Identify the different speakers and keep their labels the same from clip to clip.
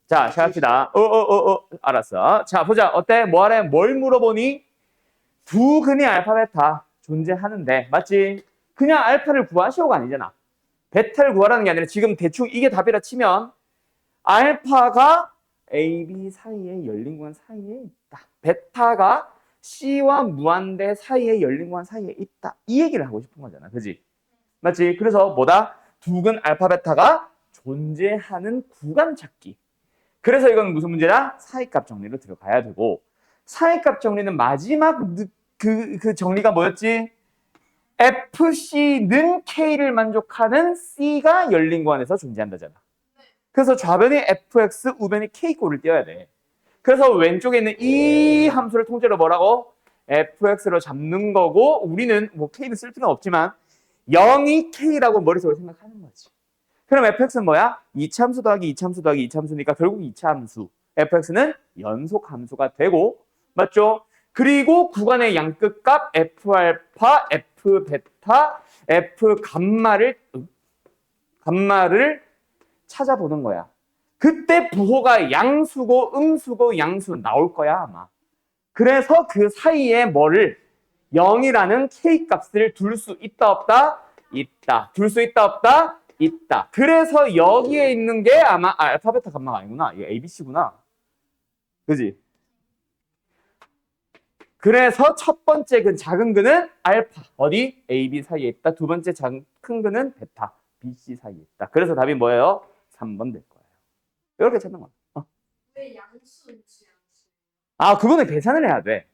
Speaker 1: 자, 시작합시다. 알았어. 자, 보자. 어때? 뭐하래? 뭘 물어보니? 두 근의 알파, 베타 존재하는데, 맞지? 그냥 알파를 구하시오가 아니잖아. 베타를 구하라는 게 아니라 지금 대충 이게 답이라 치면 알파가 A, B 사이에 열린 구간 사이에 있다. 베타가 C와 무한대 사이에 열린 구간 사이에 있다. 이 얘기를 하고 싶은 거잖아. 그지? 맞지? 그래서 뭐다? 두 근 알파, 베타가 존재하는 구간 찾기. 그래서 이건 무슨 문제다? 사이값 정리로 들어가야 되고, 사이값 정리는 마지막 그 정리가 뭐였지? FC는 K를 만족하는 C가 열린 구간에서 존재한다잖아. 그래서 좌변이 fx, 우변이 k꼴을 띄어야 돼. 그래서 왼쪽에 있는 이 함수를 통째로 뭐라고? fx로 잡는 거고, 우리는 뭐 k는 쓸 필요는 없지만 0이 k라고 머릿속으로 생각하는 거지. 그럼 fx는 뭐야? 2차 함수 더하기 2차 함수 더하기 2차 함수니까 결국 2차 함수. fx는 연속 함수가 되고, 맞죠? 그리고 구간의 양끝값 f알파, f베타, f감마를 찾아보는 거야. 그때 부호가 양수고 음수고 양수 나올 거야 아마. 그래서 그 사이에 뭐를 0이라는 k값을 둘 수 있다 없다? 있다. 둘 수 있다 없다? 있다. 그래서 여기에 있는 게 아마 알파 베타 감마가 아니구나. 이거 ABC구나. 그지? 그래서 첫 번째 근 작은 근은 알파. 어디? AB 사이에 있다. 두 번째 큰 근은 베타. BC 사이에 있다. 그래서 답이 뭐예요? 3번 될 거예요. 이렇게 찾는 거야.
Speaker 2: 왜 양수인지
Speaker 1: 아, 그거는 계산을 해야 돼.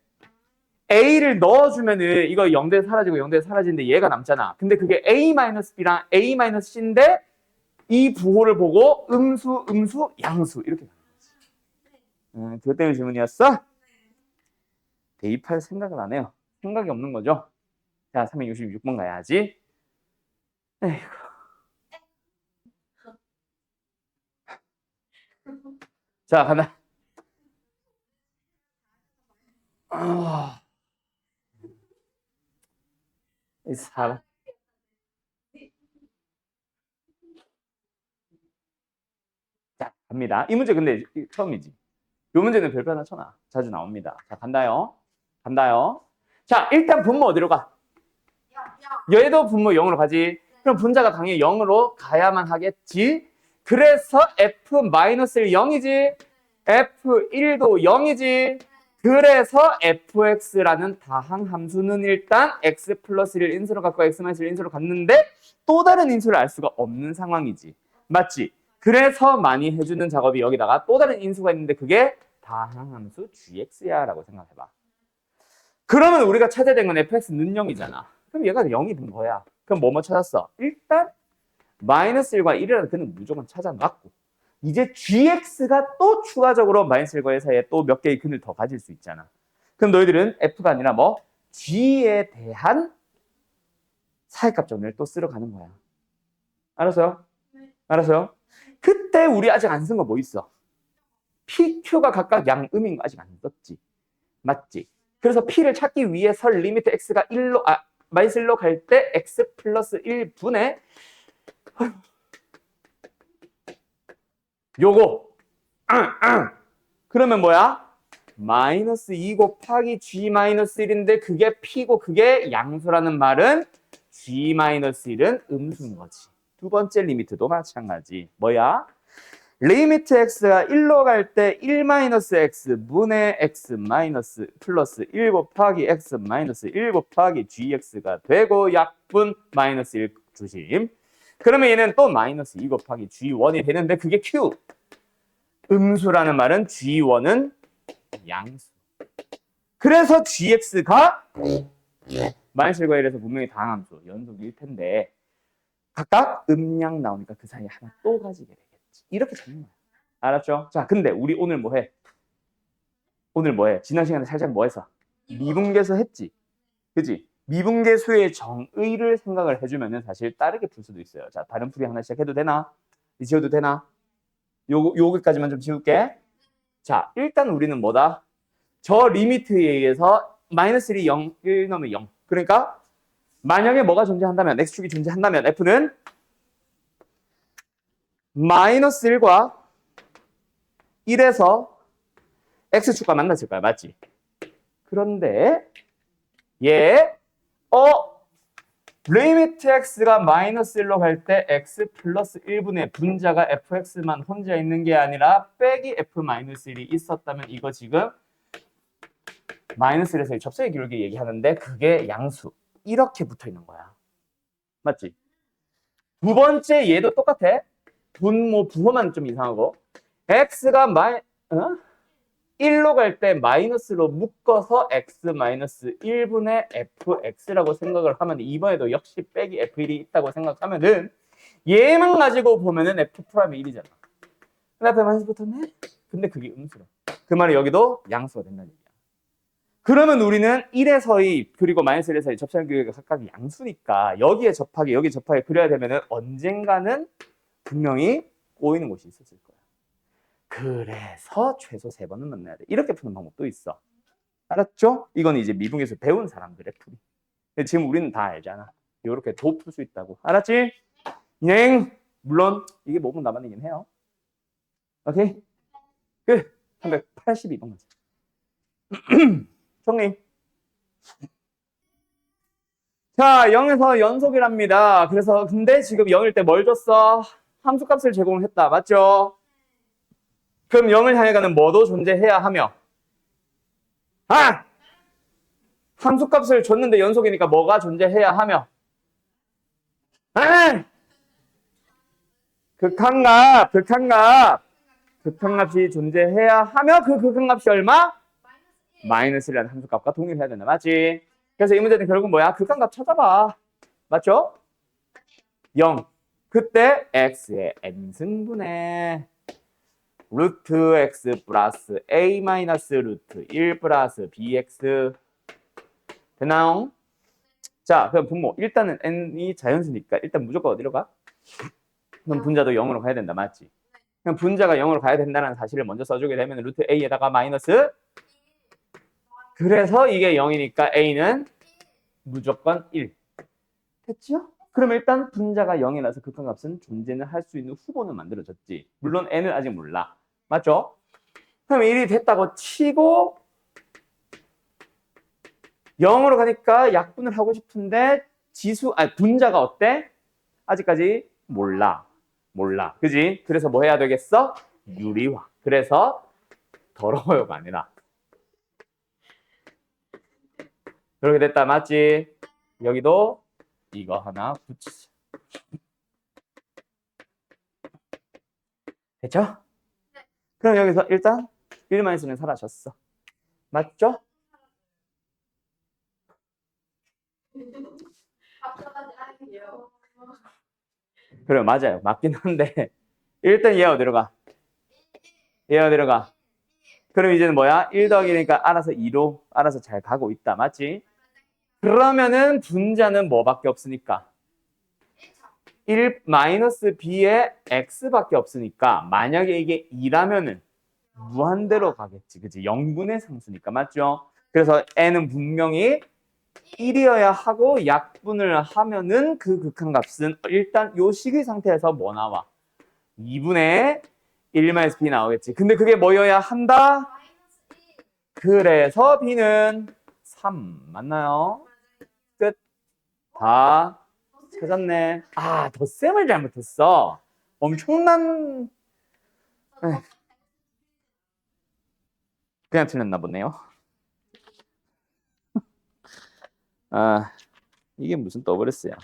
Speaker 1: A를 넣어주면은 이거 0대 사라지고 0대 사라지는데 얘가 남잖아. 근데 그게 A-B랑 A-C인데 이 부호를 보고 음수, 양수 이렇게 가는 거지. 그것 때문에 질문이었어? 대입할 생각을 안 해요. 생각이 없는 거죠. 자, 366번 가야지. 에이구. 자, 간다. 이 사람. 자, 갑니다. 이 문제 근데 처음이지. 이 문제는 별표 하나 쳐놔. 자주 나옵니다. 자, 간다요. 자, 일단 분모 어디로 가? 얘도 분모 0으로 가지. 그럼 분자가 당연히 0으로 가야만 하겠지. 그래서 F-1 0이지. F1도 0이지. 그래서 fx라는 다항 함수는 일단 x 플러스 1을 인수로 갖고 x 마이너스 1을 인수로 갔는데 또 다른 인수를 알 수가 없는 상황이지. 맞지? 그래서 많이 해주는 작업이 여기다가 또 다른 인수가 있는데 그게 다항 함수 gx야 라고 생각해봐. 그러면 우리가 찾아야 되는 건 fx는 0이잖아. 그럼 얘가 0이 된 거야. 그럼 뭐뭐 찾았어? 일단 마이너스 1과 1이라는 그는 무조건 찾아놨고, 이제 gx가 또 추가적으로 마이너스 1과 1 사이에 또 몇 개의 근을 더 가질 수 있잖아. 그럼 너희들은 f가 아니라 뭐 g에 대한 사이값 정리를 또 쓰러 가는 거야. 알았어요? 알았어요? 그때 우리 아직 안 쓴 거 뭐 있어? pq가 각각 양음인 거 아직 안 썼지. 맞지? 그래서 p를 찾기 위해서 리미트 x가 1로 마이너스 1로 갈 때 x 플러스 1분의 요거 그러면 뭐야? 마이너스 2 곱하기 g 마이너스 1인데 그게 p고 그게 양수라는 말은 g 마이너스 1은 음수인 거지. 두 번째 리미트도 마찬가지. 뭐야? 리미트 x가 1로 갈 때 1 마이너스 x 분의 x 마이너스 플러스 1 곱하기 x 마이너스 1 곱하기 gx가 되고 약분 마이너스 1 조심. 그러면 얘는 또 마이너스 2 곱하기 g1이 되는데 그게 q. 음수라는 말은 g1은 양수. 그래서 gx가 마이너스 1과 1에서 분명히 다항함수 연속일 텐데 각각 음양 나오니까 그 사이에 하나 또 가지게 되겠지. 이렇게 잡는 거야. 알았죠? 자, 근데 우리 오늘 뭐 해? 지난 시간에 살짝 뭐 했어? 미분계수 했지? 그지? 미분계수의 정의를 생각을 해주면은 사실 다르게 풀 수도 있어요. 자, 다른 풀이 하나 시작해도 되나? 지워도 되나? 요거까지만 좀 지울게. 자, 일단 우리는 뭐다? 저 리미트에 의해서 마이너스 1이 0, 1 넣으면 0. 그러니까 만약에 뭐가 존재한다면, x축이 존재한다면 f는 마이너스 1과 1에서 x축과 만났을 거야. 맞지? 그런데 얘 리미트 x가 마이너스 1로 갈 때 x 플러스 1분의 분자가 fx만 혼자 있는 게 아니라 빼기 f 마이너스 1이 있었다면 이거 지금 마이너스 1에서 접속의 기울기 얘기하는데 그게 양수. 이렇게 붙어 있는 거야. 맞지? 두 번째 얘도 똑같아. 부호만 좀 이상하고. x가 1로 갈 때 마이너스로 묶어서 x 마이너스 1분의 fx라고 생각을 하면 이번에도 역시 빼기 f1이 있다고 생각하면은 얘만 가지고 보면은 f 프라임이 1이잖아. 근데 앞에 마이너스 붙었네? 근데 그게 음수로. 그 말이 여기도 양수가 된다는 얘기야. 그러면 우리는 1에서 2 그리고 마이너스 1에서 2 접線규격이 각각 양수니까 여기에 접하게 여기 접하게 그려야 되면은 언젠가는 분명히 꼬이는 곳이 있었을 거야. 그래서 최소 3번은 만나야 돼. 이렇게 푸는 방법도 있어. 알았죠? 이건 이제 미분에서 배운 사람들의 풀이. 근데 지금 우리는 다 알잖아. 이렇게 도 풀 수 있다고. 알았지? 물론 이게 5분 남았긴 해요. 오케이? 끝. 382번 가자. 정리. 자, 0에서 연속이랍니다. 그래서 근데 지금 0일 때 뭘 줬어? 함수값을 제공했다. 맞죠? 그럼 0을 향해 가는 뭐도 존재해야 하며 함수값을 줬는데 연속이니까 뭐가 존재해야 하며 극한값이 존재해야 하며 그 극한값이 얼마? 마이너스 1이라는 함수값과 동일해야 된다. 맞지? 그래서 이 문제는 결국 뭐야? 극한값 찾아봐. 맞죠? 0. 그때 x의 n승분의 루트 x 플러스 a 마이너스 루트 1 플러스 bx 되나요? 자, 그럼 분모. 일단은 n이 자연수니까 일단 무조건 어디로 가? 그럼 분자도 0으로 가야 된다. 맞지? 그럼 분자가 0으로 가야 된다는 사실을 먼저 써주게 되면 루트 a에다가 마이너스 그래서 이게 0이니까 a는 무조건 1. 됐죠? 그럼 일단 분자가 0이라서 극한값은 존재는 할 수 있는 후보는 만들어졌지. 물론 n은 아직 몰라. 맞죠? 그럼 1이 됐다고 치고 0으로 가니까 약분을 하고 싶은데 분자가 어때? 아직까지 몰라. 그지? 그래서 뭐 해야 되겠어? 유리화. 그래서 더러워요가 아니라 그렇게 됐다. 맞지? 여기도 이거 하나 붙이자. 됐죠? 그럼 여기서 일단 1-는 사라졌어. 맞죠? 그래 맞아요. 맞긴 한데 일단 얘 어디로 가? 그럼 이제는 뭐야? 1 더하기니까 알아서 2로 알아서 잘 가고 있다. 맞지? 그러면은 분자는 뭐밖에 없으니까 1 마이너스 b의 x밖에 없으니까 만약에 이게 2라면은 무한대로 가겠지. 그치? 0분의 상수니까. 맞죠? 그래서 n은 분명히 1이어야 하고 약분을 하면은 그 극한값은 일단 요 식의 상태에서 뭐 나와? 2분의 1-b 나오겠지. 근데 그게 뭐여야 한다? 그래서 b는 3 맞나요? 끝. 다 찾았네. 덧셈을 잘못했어. 엄청난 그냥 틀렸나 보네요. 이게 무슨 더블S야.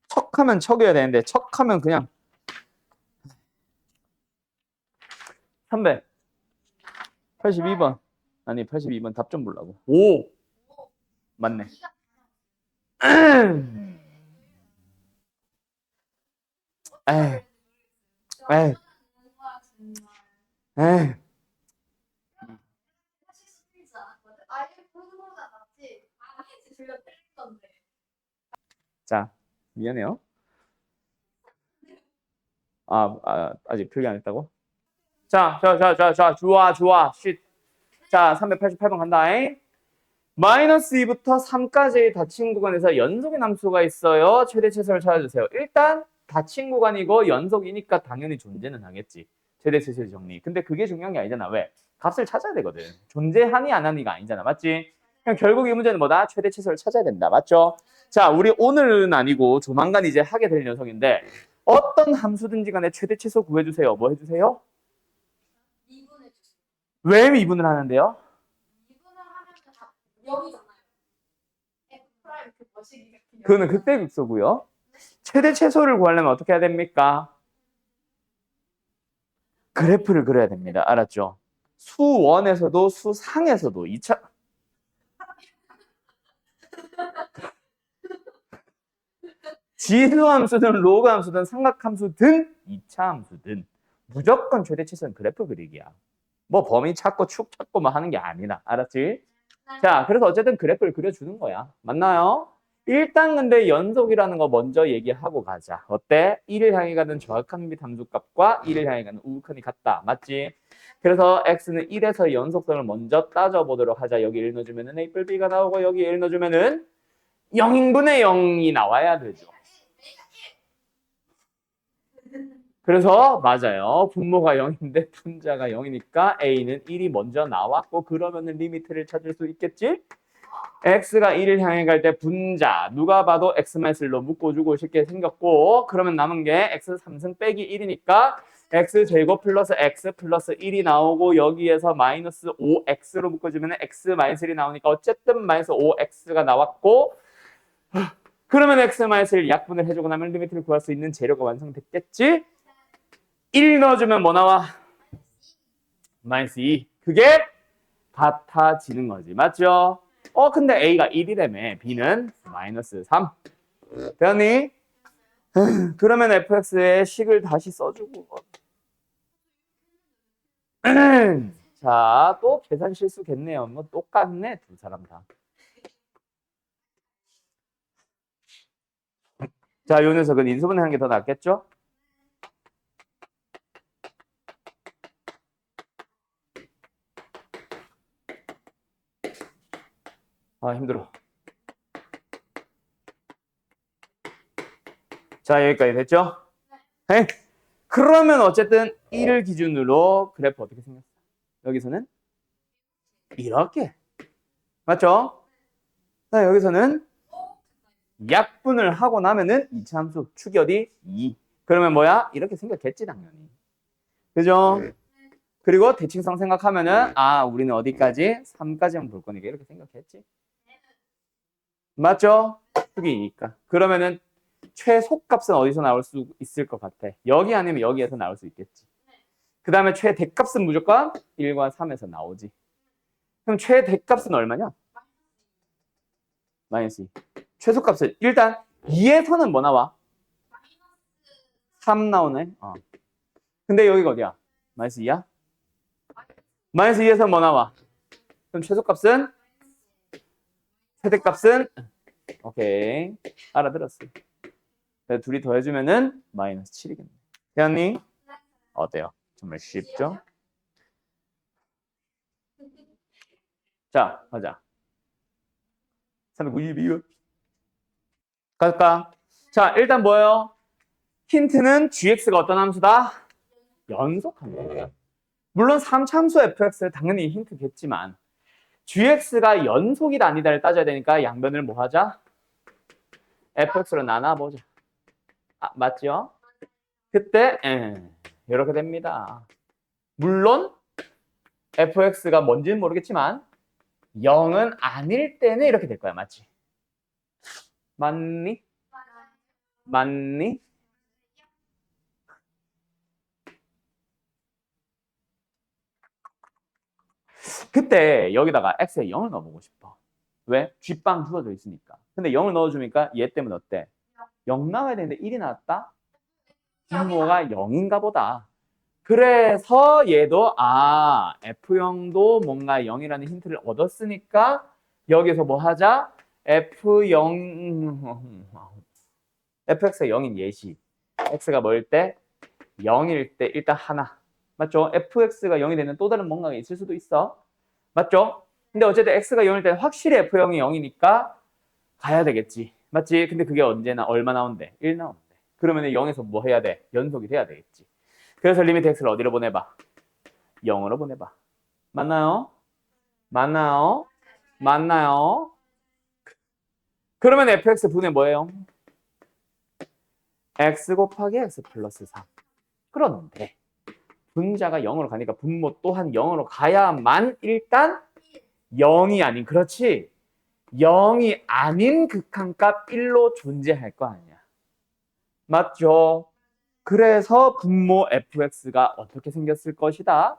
Speaker 1: 척하면 척이어야 되는데 척하면 그냥 382번 아니 82번 답 좀 보려고. 5 맞네. 에이. 자, 미안해요. 아직 필기 안 했다고? 자, 좋아. 쉿. 자, 388번 간다잉. 마이너스 2부터 3까지의 닫힌 구간에서 연속의 함수가 있어요. 최대 최소를 찾아주세요. 일단 닫힌 구간이고 연속이니까 당연히 존재는 하겠지. 최대 최소의 정리. 근데 그게 중요한 게 아니잖아. 왜? 값을 찾아야 되거든. 존재하니 안 하니가 아니잖아. 맞지? 그냥 결국 이 문제는 뭐다? 최대 최소를 찾아야 된다. 맞죠? 자, 우리 오늘은 아니고 조만간 이제 하게 될 녀석인데 어떤 함수든지 간에 최대 최소 구해주세요. 뭐 해주세요?
Speaker 2: 미분해 주세요.
Speaker 1: 왜 미분을 하는데요?
Speaker 2: 미분을 하면 다 0이잖아요. F 프라임 그 머시기 같은 경우.
Speaker 1: 그거는 그때 극소고요. 최대 최소를 구하려면 어떻게 해야 됩니까? 그래프를 그려야 됩니다. 알았죠? 수원에서도 수상에서도 2차 지수함수든 로그함수든 삼각함수든 2차 함수든 무조건 최대 최소는 그래프 그리기야. 뭐 범위 찾고 축 찾고 뭐 하는 게 아니라. 알았지? 자, 그래서 어쨌든 그래프를 그려주는 거야. 맞나요? 일단 근데 연속이라는 거 먼저 얘기하고 가자. 어때? 1을 향해 가는 정확한 및 함수값과 1을 향해 가는 우극한이 같다. 맞지? 그래서 x는 1에서 연속성을 먼저 따져보도록 하자. 여기 1 넣어주면은 a 뿔 b가 나오고 여기 1 넣어주면은 0인분의 0이 나와야 되죠. 그래서 맞아요. 분모가 0인데 분자가 0이니까 a는 1이 먼저 나왔고 그러면은 리미트를 찾을 수 있겠지? x가 1을 향해 갈 때 분자 누가 봐도 x-1로 묶어주고 쉽게 생겼고 그러면 남은 게 x 3승 빼기 1이니까 x제곱 플러스 x 플러스 1이 나오고 여기에서 마이너스 5x로 묶어주면 x-1이 나오니까 어쨌든 마이너스 5x가 나왔고 그러면 x-1 약분을 해주고 나면 리미트를 구할 수 있는 재료가 완성됐겠지? 1 넣어주면 뭐 나와? 마이너스 2. 그게 같아지는 거지. 맞죠? 근데 A가 1이라며 B는 마이너스 3. 되었니? 그러면 fx의 식을 다시 써주고. 자, 또 계산 실수겠네요. 뭐 똑같네, 두 사람 다. 자, 요 녀석은 인수분해하는 게 더 낫겠죠? 아, 힘들어. 자, 여기까지 됐죠? 네. 그러면 어쨌든 1을 기준으로 그래프 어떻게 생겼어? 여기서는 이렇게. 맞죠? 자, 여기서는 약분을 하고 나면은 2차 함수 축이 어디? 2. 그러면 뭐야? 이렇게 생겼겠지, 당연히. 그죠? 그리고 대칭성 생각하면은 우리는 어디까지? 3까지만 볼 거니까 이렇게 생각했지. 맞죠? 축이니까. 그러면은 최소값은 어디서 나올 수 있을 것 같아? 여기 아니면 여기에서 나올 수 있겠지. 그 다음에 최대값은 무조건 1과 3에서 나오지. 그럼 최대값은 얼마냐? 마이너스 2. 최소값은 일단 2에서는 뭐 나와? 3 나오네. 근데 여기가 어디야? 마이너스 2야? 마이너스 2에서 뭐 나와? 그럼 최소값은? 최대값은? 오케이. 알아들었어. 둘이 더해주면은 마이너스 7이겠네. 태연님? 어때요? 정말 쉽죠? 자, 가자. 392번. 갈까? 자, 일단 뭐예요? 힌트는 gx가 어떤 함수다? 연속 함수다. 물론 3차 함수 fx를 당연히 힌트겠지만 gx가 연속이다 아니다를 따져야 되니까 양변을 뭐 하자? fx로 나눠보자. 맞죠? 그때 이렇게 됩니다. 물론 fx가 뭔지는 모르겠지만 0은 아닐 때는 이렇게 될 거야. 맞지? 맞니? 맞니? 그때 여기다가 x에 0을 넣어보고 싶어. 왜? 뒷방 주어져 있으니까. 근데 0을 넣어주니까 얘 때문에 어때? 0 나와야 되는데 1이 나왔다? 분모가 0인가 보다. 그래서 얘도 F0도 뭔가 0이라는 힌트를 얻었으니까 여기서 뭐 하자? F0 fx가 0인 예시. x가 뭐일 때? 0일 때 일단 하나. 맞죠? fx가 0이 되는 또 다른 뭔가가 있을 수도 있어. 맞죠? 근데 어쨌든 x가 0일 때는 확실히 f0이 0이니까 가야 되겠지. 맞지? 근데 그게 언제나 얼마 나온대? 1 나온대. 그러면 0에서 뭐 해야 돼? 연속이 돼야 되겠지. 그래서 리미트 x를 어디로 보내봐? 0으로 보내봐. 맞나요? 맞나요? 맞나요? 그러면 fx 분의 뭐예요? x 곱하기 x 플러스 3. 그런데 분자가 0으로 가니까 분모 또한 0으로 가야만 일단 0이 아닌, 그렇지? 0이 아닌 극한값 1로 존재할 거 아니야. 맞죠? 그래서 분모 fx가 어떻게 생겼을 것이다?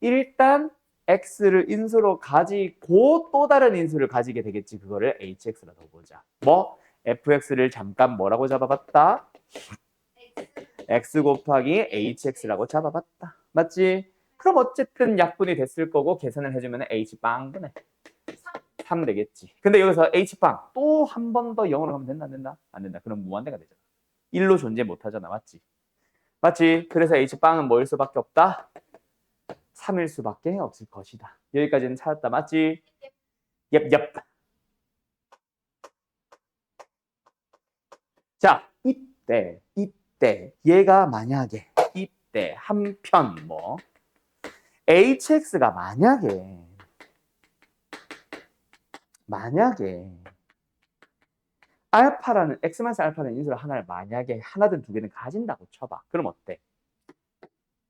Speaker 1: 일단 x를 인수로 가지고 또 다른 인수를 가지게 되겠지. 그거를 hx라고 보자. 뭐? fx를 잠깐 뭐라고 잡아봤다? x 곱하기 hx라고 잡아봤다. 맞지? 그럼 어쨌든 약분이 됐을 거고 계산을 해주면 h빵분해 3 되겠지. 근데 여기서 h빵 또 한 번 더 0으로 가면 된다 안 된다? 안 된다. 그럼 무한대가 되잖아. 1로 존재 못하잖아. 맞지? 맞지? 그래서 h빵은 뭐일 수밖에 없다? 3일 수밖에 없을 것이다. 여기까지는 찾았다. 맞지? 옙. 자, 이때 얘가 만약에 이때 한편 뭐 hx가 만약에 알파라는 x-알파라는 인수를 하나를 만약에 하나든 두 개는 가진다고 쳐봐. 그럼 어때?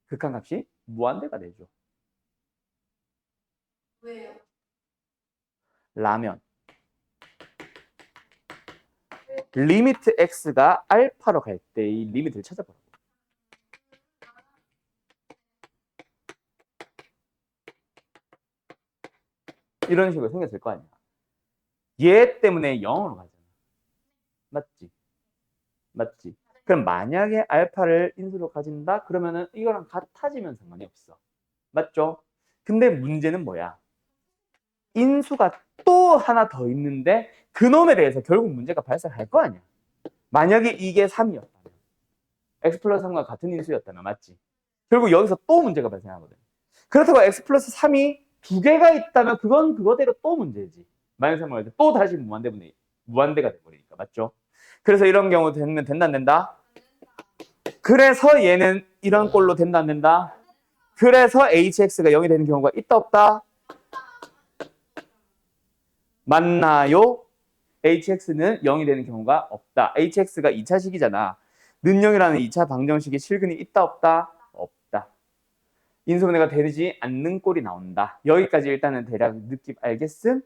Speaker 1: 극한값이 무한대가 되죠.
Speaker 2: 왜요?
Speaker 1: 라면 리미트 x가 알파로 갈 때의 리미트를 찾아보라고. 이런 식으로 생겼을 거 아니야. 얘 때문에 0으로 가잖아. 맞지? 그럼 만약에 알파를 인수로 가진다? 그러면은 이거랑 같아지면 상관이 없어. 맞죠? 근데 문제는 뭐야? 인수가 또 하나 더 있는데 그놈에 대해서 결국 문제가 발생할 거 아니야. 만약에 이게 3이었다면 x 플러스 3과 같은 인수였다면 맞지? 결국 여기서 또 문제가 발생하거든. 그렇다고 x 플러스 3이 두 개가 있다면 그건 그거대로 또 문제지. 마이너스 3을 할때 또 다시 무한대가 돼버리니까. 맞죠? 그래서 이런 경우 되면 된다 안 된다? 그래서 얘는 이런 꼴로 된다 안 된다? 그래서 hx가 0이 되는 경우가 있다 없다? 맞나요? hx는 0이 되는 경우가 없다. hx가 2차식이잖아. 는영이라는 2차 방정식의 실근이 있다 없다? 없다. 인수분해가 되지 않는 꼴이 나온다. 여기까지 일단은 대략 느낌 알겠음?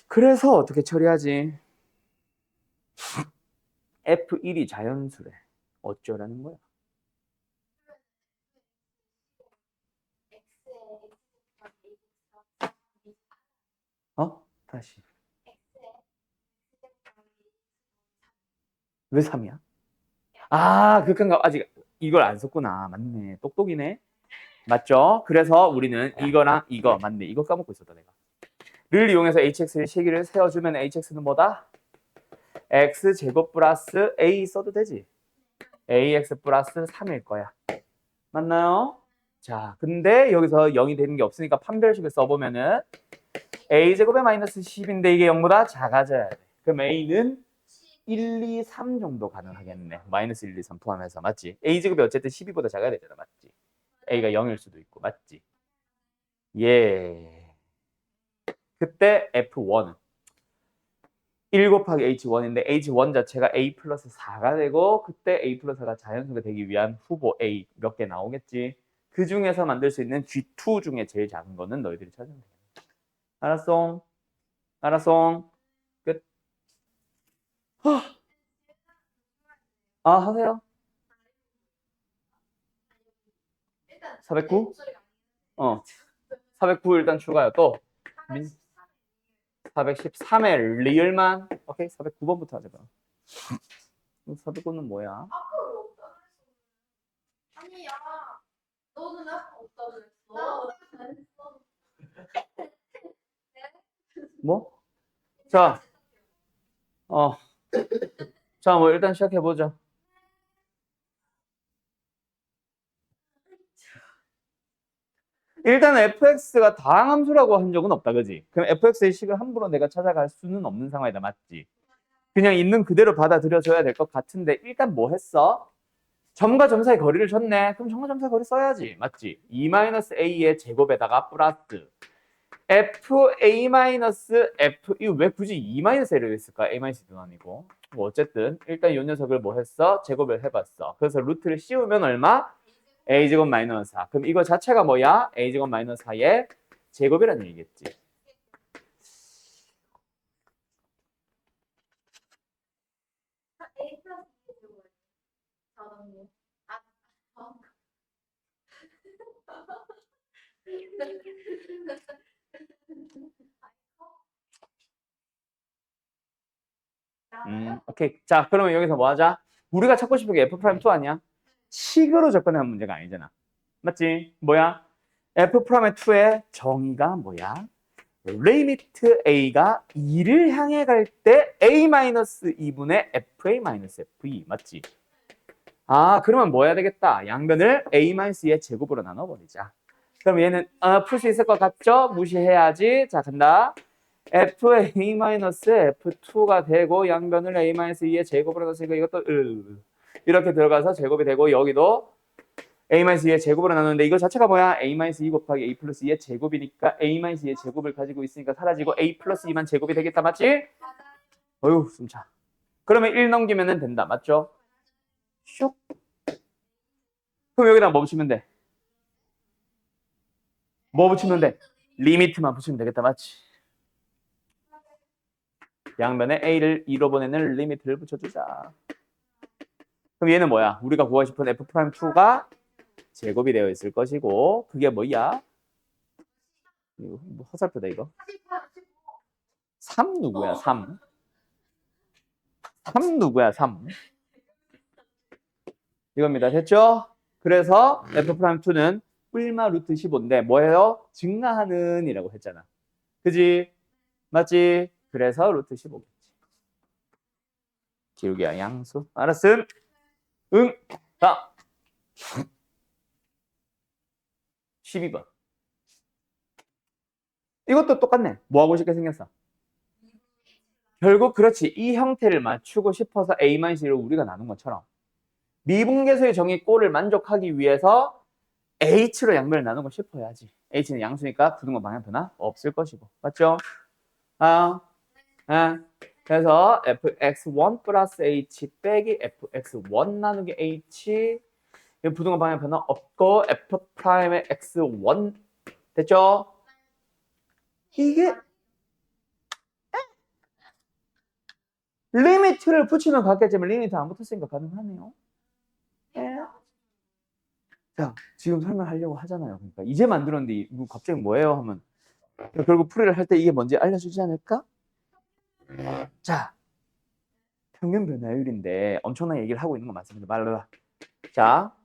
Speaker 1: 그래서 어떻게 처리하지? F1이 자연수래. 어쩌라는 거야? 다시. 왜 3이야? 극한값 아직 이걸 안 썼구나. 맞네. 똑똑이네. 맞죠? 그래서 우리는 이거랑 이거 맞네. 이거 까먹고 있었다 내가. 를 이용해서 hx의 식을 세워주면 hx는 뭐다? x제곱 플러스 a 써도 되지? ax 플러스 3일 거야. 맞나요? 자, 근데 여기서 0이 되는 게 없으니까 판별식을 써보면은 a제곱의 마이너스 10인데 이게 0보다 작아져야 돼. 그럼 a는 1, 2, 3 정도 가능하겠네. 마이너스 1, 2, 3 포함해서. 맞지? a제곱이 어쨌든 12보다 작아야 되잖아. 맞지? a가 0일 수도 있고. 맞지? 예. 그때 F1은 1 곱하기 H1인데 H1 자체가 A 플러스 4가 되고 그때 A 플러스 4가 자연수가 되기 위한 후보 A 몇 개 나오겠지? 그 중에서 만들 수 있는 G2 중에 제일 작은 거는 너희들이 찾으면 돼. 알았어? 알았어? 끝. 하세요. 409? 409 일단 추가요. 또 413의 리얼만. 오케이, 409번부터 하자. 409는 뭐야?
Speaker 2: 아니야. 너는 아까 없다 그랬어.
Speaker 1: 뭐? 자, 자, 뭐 일단 시작해 보자. 일단 fx가 다항함수라고 한 적은 없다, 그지? 그럼 fx의 식을 함부로 내가 찾아갈 수는 없는 상황이다, 맞지? 그냥 있는 그대로 받아들여줘야 될 것 같은데 일단 뭐 했어? 점과 점 사이 거리를 줬네. 그럼 점과 점 사이 거리 써야지. 맞지? 2-a의 제곱에다가 플러스 fa-f 이거 왜 굳이 2-a를 했을까? a-b도 아니고. 뭐 어쨌든 일단 이 녀석을 뭐 했어? 제곱을 해봤어. 그래서 루트를 씌우면 얼마? a제곱 마이너스 4. 그럼 이거 자체가 뭐야? a제곱 마이너스 4의 제곱이라는 얘기겠지.
Speaker 2: A 플러스 B 제곱. 저는 저.
Speaker 1: 오케이. 자, 그러면 여기서 뭐 하자? 우리가 찾고 싶은 게 f'2 아니야? 식으로 접근하는 문제가 아니잖아. 맞지? 뭐야? f'의 2의 정의가 뭐야? 리미트 a가 2를 향해 갈 때 a-2분의 fa-fe 맞지? 아, 그러면 뭐 해야 되겠다? 양변을 a-2의 제곱으로 나눠버리자. 그럼 얘는 풀 수 있을 것 같죠? 무시해야지. 자, 간다. fa-f2가 되고 양변을 a-2의 제곱으로 나눠서 이것도 이렇게 들어가서 제곱이 되고 여기도 a-2의 제곱으로 나누는데 이거 자체가 뭐야? a-2 곱하기 a 플러스 2의 제곱이니까 a-2의 제곱을 가지고 있으니까 사라지고 a 플러스 2만 제곱이 되겠다. 맞지? 어휴 숨차. 그러면 1 넘기면 된다. 맞죠? 슉. 그럼 여기다 뭐 붙이면 돼? 뭐 붙이면 돼? 리미트만 붙이면 되겠다. 맞지? 양변에 a를 2로 보내는 리미트를 붙여주자. 그럼 얘는 뭐야? 우리가 구하고 싶은 f'2가 제곱이 되어 있을 것이고 그게 뭐야? 이거 뭐 허살프다 이거. 3 누구야? 3 누구야? 3 이겁니다. 됐죠? 그래서 f'2는 뿔마 루트 15인데 뭐예요? 증가하는 이라고 했잖아. 그지? 맞지? 그래서 루트 15겠지. 기울기야 양수. 알았음? 응. 자. 12번. 이것도 똑같네. 뭐 하고 싶게 생겼어? 결국 그렇지. 이 형태를 맞추고 싶어서 a-1을 우리가 나눈 것처럼 미분계수의 정의 꼴을 만족하기 위해서 h로 양변을 나누고 싶어야지. h는 양수니까 부등호 방향 변화 없을 것이고. 맞죠? 그래서 fx1 플러스 h 빼기 fx1 나누기 h 부등호 방향 변화 없고 f'의 x1 됐죠? 이게 리미트를 붙이면 같겠지만 리미트 안 붙었으니까 가능하네요. 예. 자, 지금 설명하려고 하잖아요. 그러니까 이제 만들었는데 이거 갑자기 뭐예요? 하면 결국 풀이를 할 때 이게 뭔지 알려주지 않을까? 자, 평균 변화율인데 엄청난 얘기를 하고 있는 거 맞습니다. 말로. 자,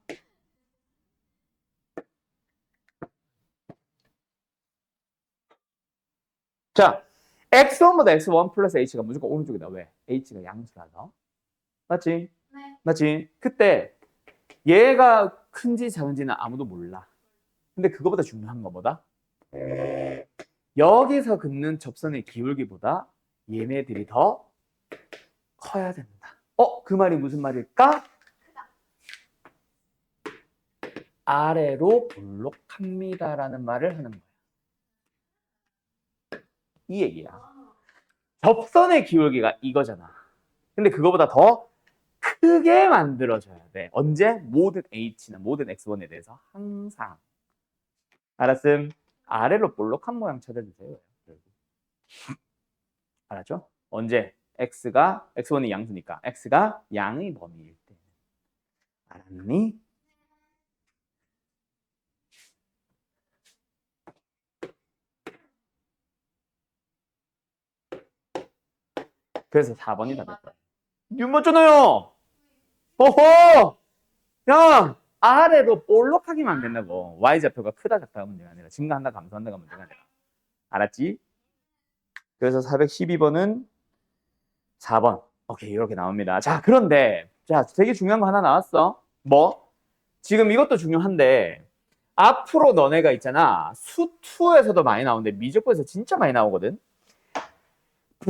Speaker 1: x1보다 x1 플러스 h가 무조건 오른쪽이다. 왜? h가 양수라서. 맞지?
Speaker 2: 네.
Speaker 1: 맞지? 그때 얘가 큰지 작은지는 아무도 몰라. 근데 그거보다 중요한 거보다 여기서 긋는 접선의 기울기보다 얘네들이 더 커야 된다. 그 말이 무슨 말일까? 아래로 볼록합니다라는 말을 하는 거야. 이 얘기야. 접선의 기울기가 이거잖아. 근데 그거보다 더 크게 만들어줘야 돼. 언제? 모든 h나 모든 x1에 대해서 항상. 알았음? 아래로 볼록한 모양 찾아주세요. 알았죠? 언제? x1이 양수니까 x가 양의 범위일 때. 알았니? 그래서 4번이 답이었다. 이거 맞잖아요. 호호! 야! 아래로 볼록하기만 된다고. y좌표가 크다 작다가 문제가 아니라 증가한다 감소한다가 문제가 아니라. 알았지? 그래서 412번은 4번. 오케이, 이렇게 나옵니다. 자, 그런데 자, 되게 중요한 거 하나 나왔어. 뭐? 지금 이것도 중요한데 앞으로 너네가 있잖아. 수2에서도 많이 나오는데 미적분에서 진짜 많이 나오거든.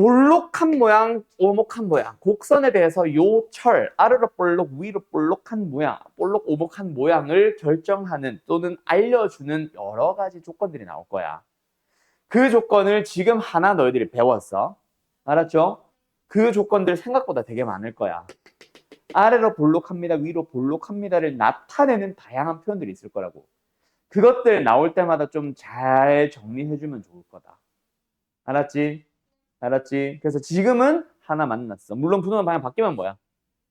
Speaker 1: 볼록한 모양, 오목한 모양, 곡선에 대해서 요 철, 아래로 볼록, 위로 볼록한 모양, 볼록, 오목한 모양을 결정하는 또는 알려주는 여러 가지 조건들이 나올 거야. 그 조건을 지금 하나 너희들이 배웠어. 알았죠? 그 조건들 생각보다 되게 많을 거야. 아래로 볼록합니다, 위로 볼록합니다를 나타내는 다양한 표현들이 있을 거라고. 그것들 나올 때마다 좀 잘 정리해주면 좋을 거다. 알았지? 알았지? 그래서 지금은 하나 만났어. 물론 분호는 방향 바뀌면 뭐야?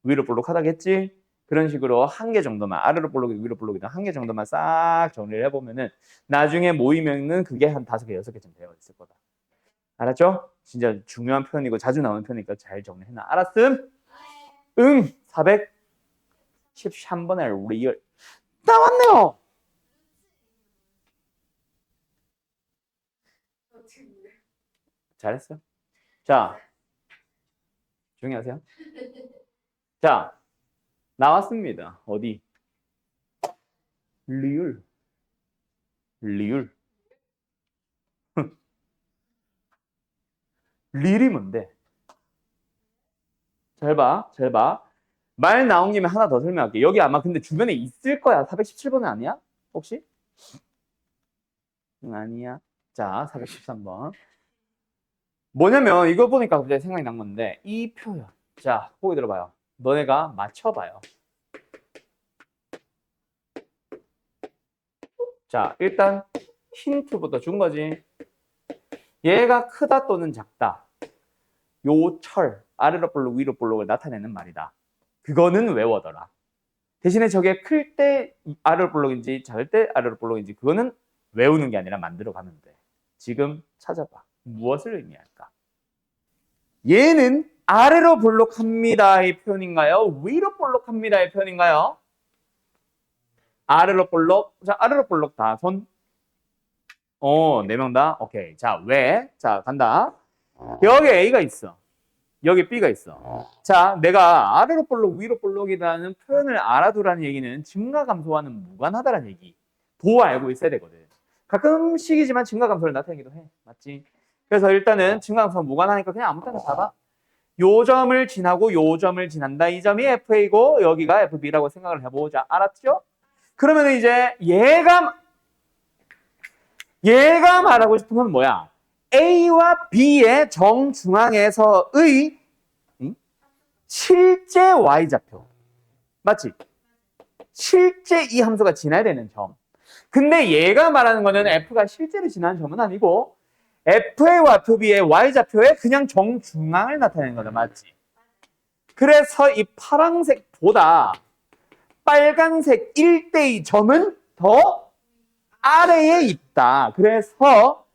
Speaker 1: 위로 볼록하다겠지? 그런 식으로 한 개 정도만, 아래로 볼록이든 위로 볼록이든 한 개 정도만 싹 정리를 해보면은 나중에 모이면은 그게 한 5개, 6개쯤 되어 있을 거다. 알았죠? 진짜 중요한 표현이고 자주 나오는 표현이니까 잘 정리해놔. 알았음? 응! 413번의 리얼. 나왔네요! 잘했어. 자, 조용히 하세요. 자, 나왔습니다. 어디? 리을. 리을. 리을이 뭔데? 잘 봐, 잘 봐. 말 나온 김에 하나 더 설명할게. 여기 아마 근데 주변에 있을 거야. 417번은 아니야? 혹시? 응, 아니야. 자, 413번. 뭐냐면 이거 보니까 갑자기 생각이 난 건데 이 표현. 자, 보기 들어봐요. 너네가 맞춰봐요. 자, 일단 힌트부터 준 거지. 얘가 크다 또는 작다. 요 철, 아래로 볼록, 위로 볼록을 나타내는 말이다. 그거는 외워둬라. 대신에 저게 클 때 아래로 볼록인지 작을 때 아래로 볼록인지 그거는 외우는 게 아니라 만들어 가면 돼. 지금 찾아봐. 무엇을 의미할까? 얘는 아래로 볼록합니다의 표현인가요? 위로 볼록합니다의 표현인가요? 아래로 볼록. 자, 아래로 볼록 다 손. 4명 다. 오케이. 자, 왜? 자, 간다. 여기 A가 있어. 여기 B가 있어. 자, 내가 아래로 볼록, 위로 볼록이라는 표현을 알아두라는 얘기는 증가 감소와는 무관하다라는 얘기. 도 알고 있어야 되거든. 가끔씩이지만 증가 감소를 나타내기도 해. 맞지? 그래서 일단은 증가 감소와 무관하니까 그냥 아무 때나 잡아. 요 점을 지나고 요 점을 지난다. 이 점이 FA고 여기가 FB라고 생각을 해보자. 알았죠? 그러면 이제 얘가 말하고 싶은 건 뭐야? A와 B의 정중앙에서의 실제 Y좌표. 맞지? 실제 이 함수가 지나야 되는 점. 근데 얘가 말하는 거는 F가 실제로 지나는 점은 아니고 FA와 FB의 Y좌표의 그냥 정중앙을 나타내는 거다. 맞지? 그래서 이 파란색보다 빨간색 1대2 점은 더 아래에 있다. 그래서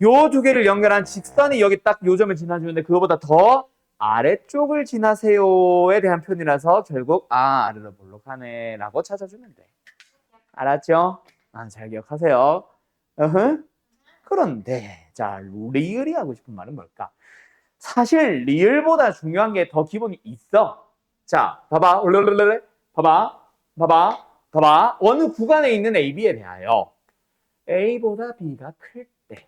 Speaker 1: 요 두 개를 연결한 직선이 여기 딱 요 점을 지나주는데 그거보다 더 아래쪽을 지나세요에 대한 표현이라서 결국 아래로 볼록하네 라고 찾아주면 돼. 알았죠? 잘 기억하세요. 그런데 자, 리을이 하고 싶은 말은 뭘까? 사실 리을보다 중요한 게 더 기본이 있어. 자, 봐봐. 봐봐. 어느 구간에 있는 A, B에 대하여 A보다 B가 클 때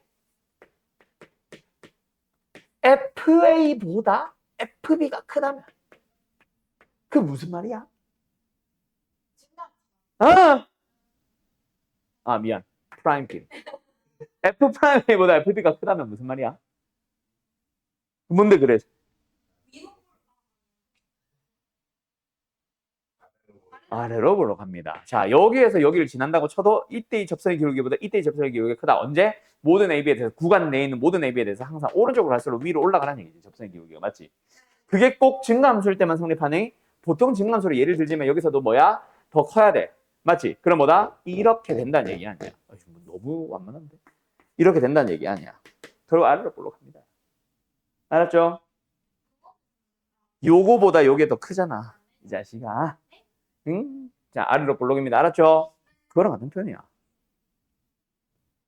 Speaker 1: FA보다 FB가 크다면 그 무슨 말이야? 미안. 프라임끼리. F 프라임 A보다 FB가 크다면 무슨 말이야? 뭔데 그래? 아래로 볼록합니다. 자, 여기에서 여기를 지난다고 쳐도 이때의 접선의 기울기보다 이때의 접선의 기울기가 크다. 언제? 모든 AB에 대해서 구간 내에 있는 모든 AB에 대해서 항상 오른쪽으로 갈수록 위로 올라가라는 얘기지. 접선의 기울기가. 맞지? 그게 꼭 증가함수일 때만 성립하는 보통 증가함수로 예를 들지만 여기서도 뭐야? 더 커야 돼. 맞지? 그럼 뭐다? 이렇게 된다는 얘기 아니야. 너무 완만한데? 이렇게 된다는 얘기 아니야. 결국 아래로 볼록합니다. 알았죠? 요거보다 요게 더 크잖아. 이 자식아. 응? 자, 아래로 볼록입니다. 알았죠? 그거랑 같은 표현이야.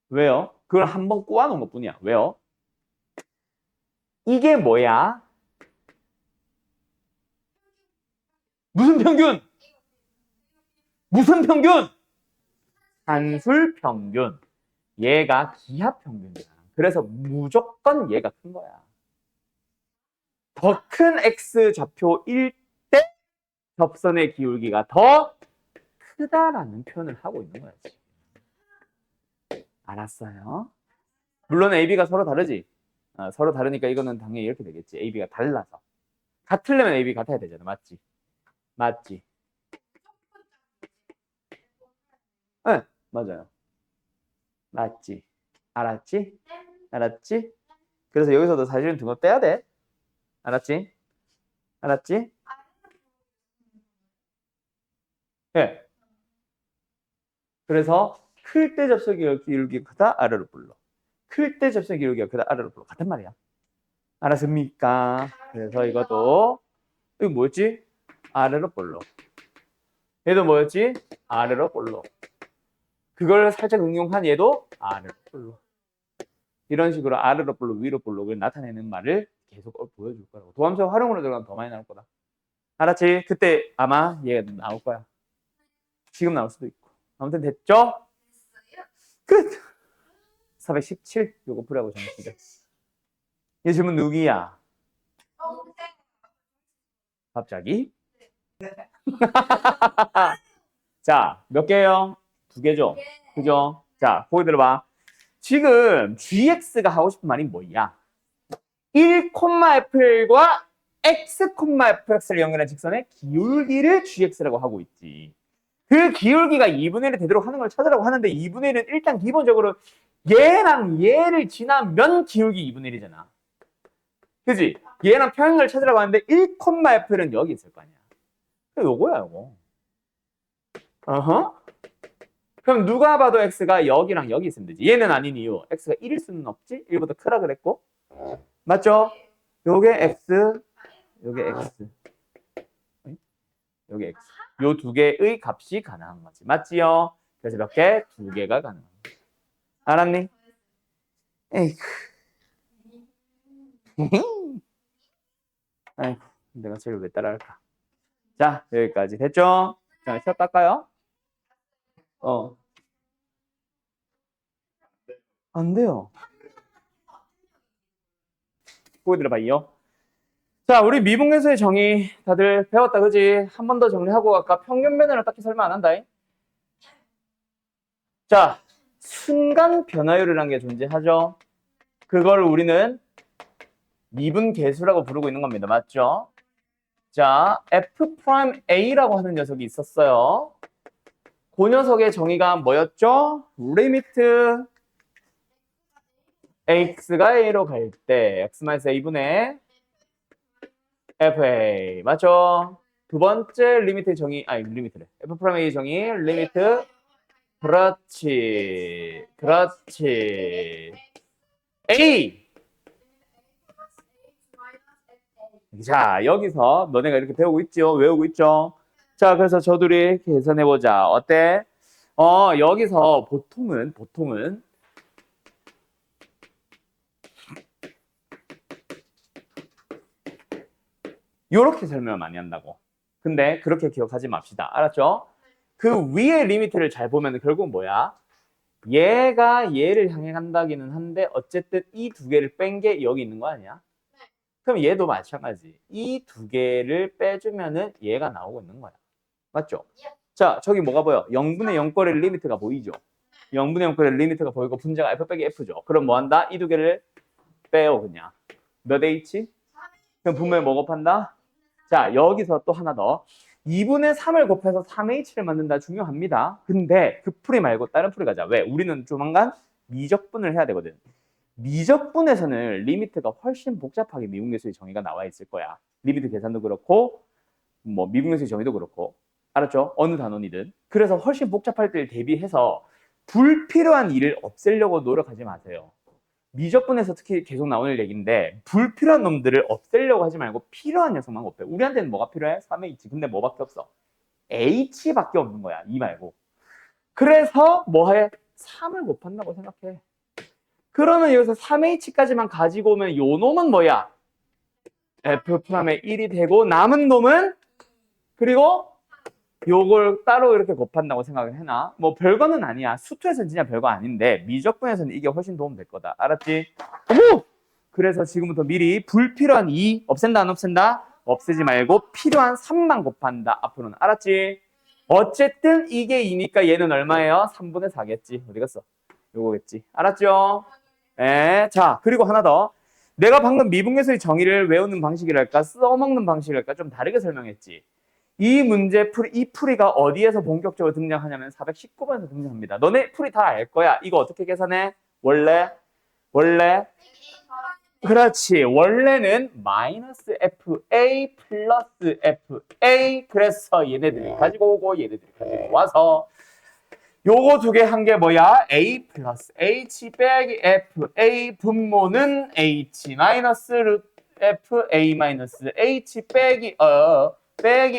Speaker 1: 왜요? 그걸 한번 꼬아놓은 것 뿐이야. 왜요? 이게 뭐야? 무슨 평균? 무슨 평균? 산술 평균. 얘가 기하 평균이야. 그래서 무조건 얘가 큰 거야. 더 큰 x 좌표일 때 접선의 기울기가 더 크다라는 표현을 하고 있는 거야. 알았어요? 물론 AB가 서로 다르지. 서로 다르니까 이거는 당연히 이렇게 되겠지. AB가 달라서. 같으려면 AB 같아야 되잖아. 맞지? 맞지? 네, 맞아요. 맞지? 알았지? 알았지? 그래서 여기서도 사실은 등호 떼야 돼. 알았지? 알았지? 네. 그래서 클 때 접선 기울기가 크다 아래로 불러. 클 때 접선 기울기가 크다 아래로 불러. 같은 말이야. 알았습니까? 그래서 이것도 이거 뭐였지? 아래로 볼로. 얘도 뭐였지? 아래로 볼로. 그걸 살짝 응용한 얘도 아래로 볼로. 이런 식으로 아래로 볼로, 위로 볼로를 나타내는 말을 계속 보여줄 거라고. 도함수 활용으로 들어가면 더 많이 나올 거다. 알았지? 그때 아마 얘가 나올 거야. 지금 나올 수도 있고. 아무튼 됐죠? 끝! 417. 요거 풀이하고 정했습니다. 이 질문 누구야? 갑자기? 자, 몇 개예요? 2개죠? 그죠? 자, 거기 들어봐. 지금 gx가 하고 싶은 말이 뭐야? 1,f1과 x,fx를 연결한 직선의 기울기를 gx라고 하고 있지. 그 기울기가 2분의 1이 되도록 하는 걸 찾으라고 하는데 2분의 1은 일단 기본적으로 얘랑 얘를 지나면 기울기 2분의 1이잖아. 그지? 얘랑 평행을 찾으라고 하는데 1,f는 여기 있을 거 아니야. 요거야, 요거. 어허. 그럼 누가 봐도 x가 여기랑 여기 있으면 되지. 얘는 아닌 이유. x가 1일 수는 없지? 1보다 크라 그랬고. 맞죠? 요게 x, 요게 x. 요게 x. 요 두 개의 값이 가능한 거지. 맞지요? 그래서 몇 개? 2개가 가능한 거지. 알았니? 에이크. 아이고, 내가 제일 왜 따라할까? 자, 여기까지 됐죠? 자, 시작 닦아요. 안 돼요. 보고 들어봐요. 자, 우리 미분계수의 정의 다들 배웠다, 그지? 한 번 더 정리하고 갈까? 평균변화를 딱히 설명 안 한다. 자, 순간 변화율이라는 게 존재하죠. 그걸 우리는 미분계수라고 부르고 있는 겁니다. 맞죠? 자, F'A라고 하는 녀석이 있었어요. 그 녀석의 정의가 뭐였죠? 리미트 x가 a로 갈 때 x-a분의 fa. 맞죠? 두 번째 리미트의 정의, 아니 리미트래. F'A의 정의, 리미트. 그렇지. 그렇지. a. 자, 여기서 너네가 이렇게 배우고 있죠? 외우고 있죠? 자, 그래서 저들이 계산해보자. 어때? 여기서 보통은 이렇게 설명을 많이 한다고. 근데 그렇게 기억하지 맙시다. 알았죠? 그 위의 리미트를 잘 보면 결국 뭐야? 얘가 얘를 향해 간다기는 한데 어쨌든 이 두 개를 뺀 게 여기 있는 거 아니야? 그럼 얘도 마찬가지. 이 두 개를 빼주면은 얘가 나오고 있는 거야. 맞죠? 자, 저기 뭐가 보여? 0분의 0거리 리미트가 보이죠? 0분의 0거리 리미트가 보이고 분자가 f 빼기 f죠. 그럼 뭐 한다? 이 두 개를 빼요, 그냥. 몇 h? 그럼 분모에 뭐 곱한다? 자, 여기서 또 하나 더. 2분의 3을 곱해서 3h를 만든다. 중요합니다. 근데 그 풀이 말고 다른 풀이 가자. 왜? 우리는 조만간 미적분을 해야 되거든. 미적분에서는 리미트가 훨씬 복잡하게 미분계수의 정의가 나와 있을 거야. 리미트 계산도 그렇고 뭐 미분계수의 정의도 그렇고. 알았죠? 어느 단원이든. 그래서 훨씬 복잡할 때를 대비해서 불필요한 일을 없애려고 노력하지 마세요. 미적분에서 특히 계속 나오는 얘기인데 불필요한 놈들을 없애려고 하지 말고 필요한 녀석만 곱해. 우리한테는 뭐가 필요해? 3H. 근데 뭐밖에 없어? H밖에 없는 거야. 이 말고. 그래서 뭐해? 3을 곱한다고 생각해. 그러면 여기서 3H까지만 가지고 오면 요 놈은 뭐야? F'의 1이 되고 남은 놈은 그리고 요걸 따로 이렇게 곱한다고 생각을 해놔. 뭐 별거는 아니야. 수투에서는 진짜 별거 아닌데 미적분에서는 이게 훨씬 도움 될 거다. 알았지? 어머! 그래서 지금부터 미리 불필요한 2 없앤다 안 없앤다? 없애지 말고 필요한 3만 곱한다. 앞으로는. 알았지? 어쨌든 이게 2니까 얘는 얼마예요? 3분의 4겠지. 어디 갔어? 요거겠지. 알았죠? 예. 자, 그리고 하나 더. 내가 방금 미분계수의 정의를 외우는 방식이랄까 써먹는 방식이랄까 좀 다르게 설명했지. 이 문제 이 풀이가 어디에서 본격적으로 등장하냐면 419번에서 등장합니다. 너네 풀이 다 알 거야. 이거 어떻게 계산해? 원래 그렇지. 원래는 마이너스 FA 플러스 FA. 그래서 얘네들이 가지고 오고 얘네들이 가지고 와서 요거 두 개 한 게 뭐야? A 플러스 H 빼기 FA 분모는 H 마이너스 루트 FA 마이너스 H 빼기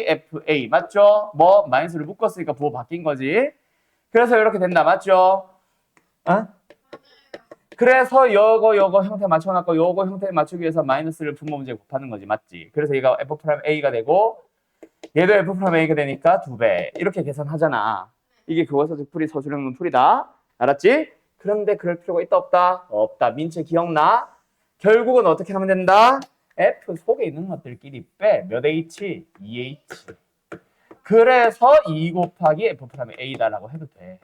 Speaker 1: FA. 맞죠? 뭐 마이너스를 묶었으니까 부호 바뀐 거지. 그래서 이렇게 된다. 맞죠? 어? 그래서 요거 형태 맞춰놨고 요거 형태 맞추기 위해서 마이너스를 분모 문제 곱하는 거지. 맞지? 그래서 얘가 F'A가 되고 얘도 F'A가 되니까 2배. 이렇게 계산하잖아. 이게 교과서 풀이 서술형은 풀이다. 알았지? 그런데 그럴 필요가 있다 없다? 없다. 민채 기억나? 결국은 어떻게 하면 된다? F 속에 있는 것들끼리 빼. 몇 H? 2H. 그래서 2 곱하기 F'A다라고 해도 돼.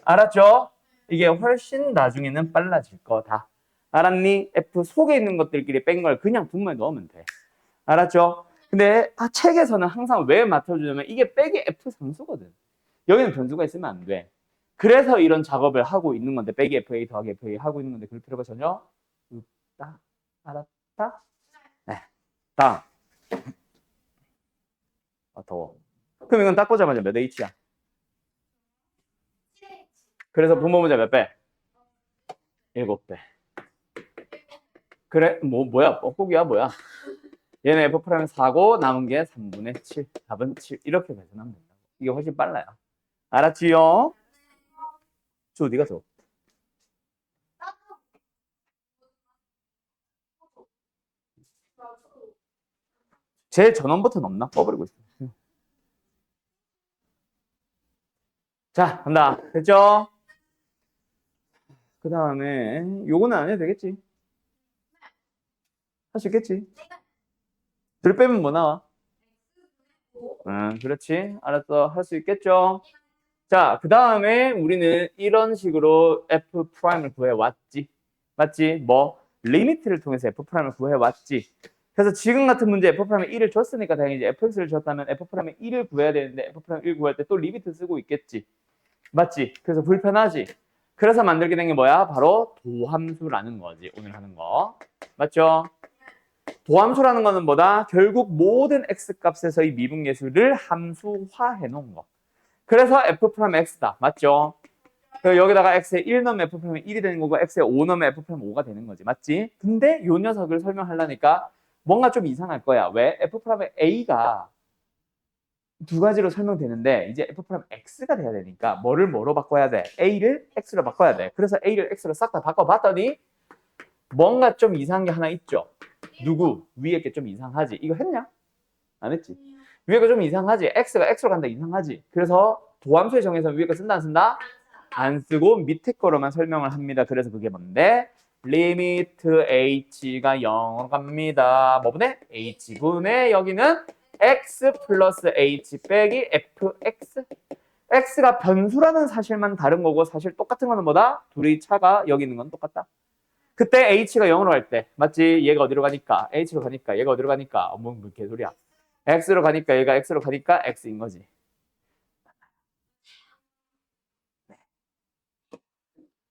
Speaker 1: 알았죠? 이게 훨씬 나중에는 빨라질 거다. 알았니? F 속에 있는 것들끼리 뺀 걸 그냥 분모에 넣으면 돼. 알았죠? 근데 책에서는 항상 왜 맡아주냐면 이게 빼기 F 상수거든. 여기는 변수가 있으면 안 돼. 그래서 이런 작업을 하고 있는 건데 빼기 FA 더하기 FA 하고 있는 건데 그럴 필요가 전혀 없다. 알았다? 네. 다음. 더워. 그럼 이건 딱 보자마자 몇 H야? 그래서 분모 문제 몇 배? 7배. 그래, 뭐야? 뻐꾸기야, 뭐야? 얘는 F'는 4고 남은 게 3분의 7. 답은 7. 이렇게 계산하면 된다고. 이게 훨씬 빨라요. 알았지요? 저 어디 가서? 제 전원 버튼 없나? 꺼버리고 있어. 자, 간다. 됐죠? 그 다음에 요거는 안 해도 되겠지? 할 수 있겠지? 들 빼면 뭐 나와? 그렇지. 알았어. 할 수 있겠죠? 자, 그 다음에 우리는 이런 식으로 F'을 구해왔지. 맞지? 뭐? 리미트를 통해서 F'을 구해왔지. 그래서 지금 같은 문제 F'에 1을 줬으니까 당연히 이제 fx를 줬다면 F'에 1을 구해야 되는데 F'에 1 구할 때 또 리미트 쓰고 있겠지. 맞지? 그래서 불편하지? 그래서 만들게 된 게 뭐야? 바로 도함수라는 거지. 오늘 하는 거. 맞죠? 도함수라는 거는 뭐다? 결국 모든 x값에서의 미분계수를 함수화해 놓은 거. 그래서 F'X다. 맞죠? 여기다가 x에 1 넣으면 F'이 1이 되는 거고 x에 5 넣으면 F'이 5가 되는 거지. 맞지? 근데 요 녀석을 설명하려니까 뭔가 좀 이상할 거야. 왜? F'A가 두 가지로 설명되는데 이제 F'X가 돼야 되니까 뭐로 바꿔야 돼? A를 X로 바꿔야 돼. 그래서 A를 X로 싹 다 바꿔봤더니 뭔가 좀 이상한 게 하나 있죠. 누구? 위에 게 좀 이상하지. 이거 했냐? 안 했지. 위에 거 좀 이상하지. X가 X로 간다 이상하지. 그래서 도함수의 정의에서 위에 거 쓴다 안 쓴다? 안 쓰고 밑에 거로만 설명을 합니다. 그래서 그게 뭔데? 리미트 H가 0으로 갑니다. 뭐분의? H분의 여기는 X 플러스 H 빼기 FX. X가 변수라는 사실만 다른 거고 사실 똑같은 거는 뭐다? 둘이 차가 여기 있는 건 똑같다. 그때 H가 0으로 갈 때 맞지? 얘가 어디로 가니까? H로 가니까 얘가 어디로 가니까? 뭐 개소리야. X로 가니까 얘가 X로 가니까 X인 거지.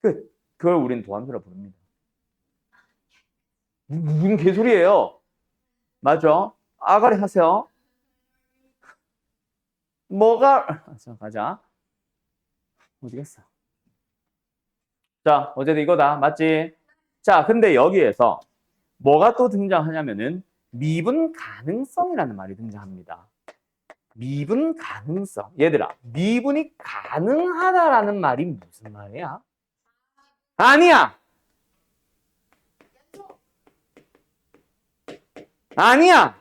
Speaker 1: 끝. 그걸 우리는 도함수라 부릅니다. 무슨 개소리예요? 맞아. 아가리 하세요. 뭐가 자, 가자. 어디 갔어? 자, 어제도 이거다. 맞지? 자, 근데 여기에서 뭐가 또 등장하냐면은 미분 가능성이라는 말이 등장합니다. 미분 가능성. 얘들아, 미분이 가능하다라는 말이 무슨 말이야? 아니야. 아니야.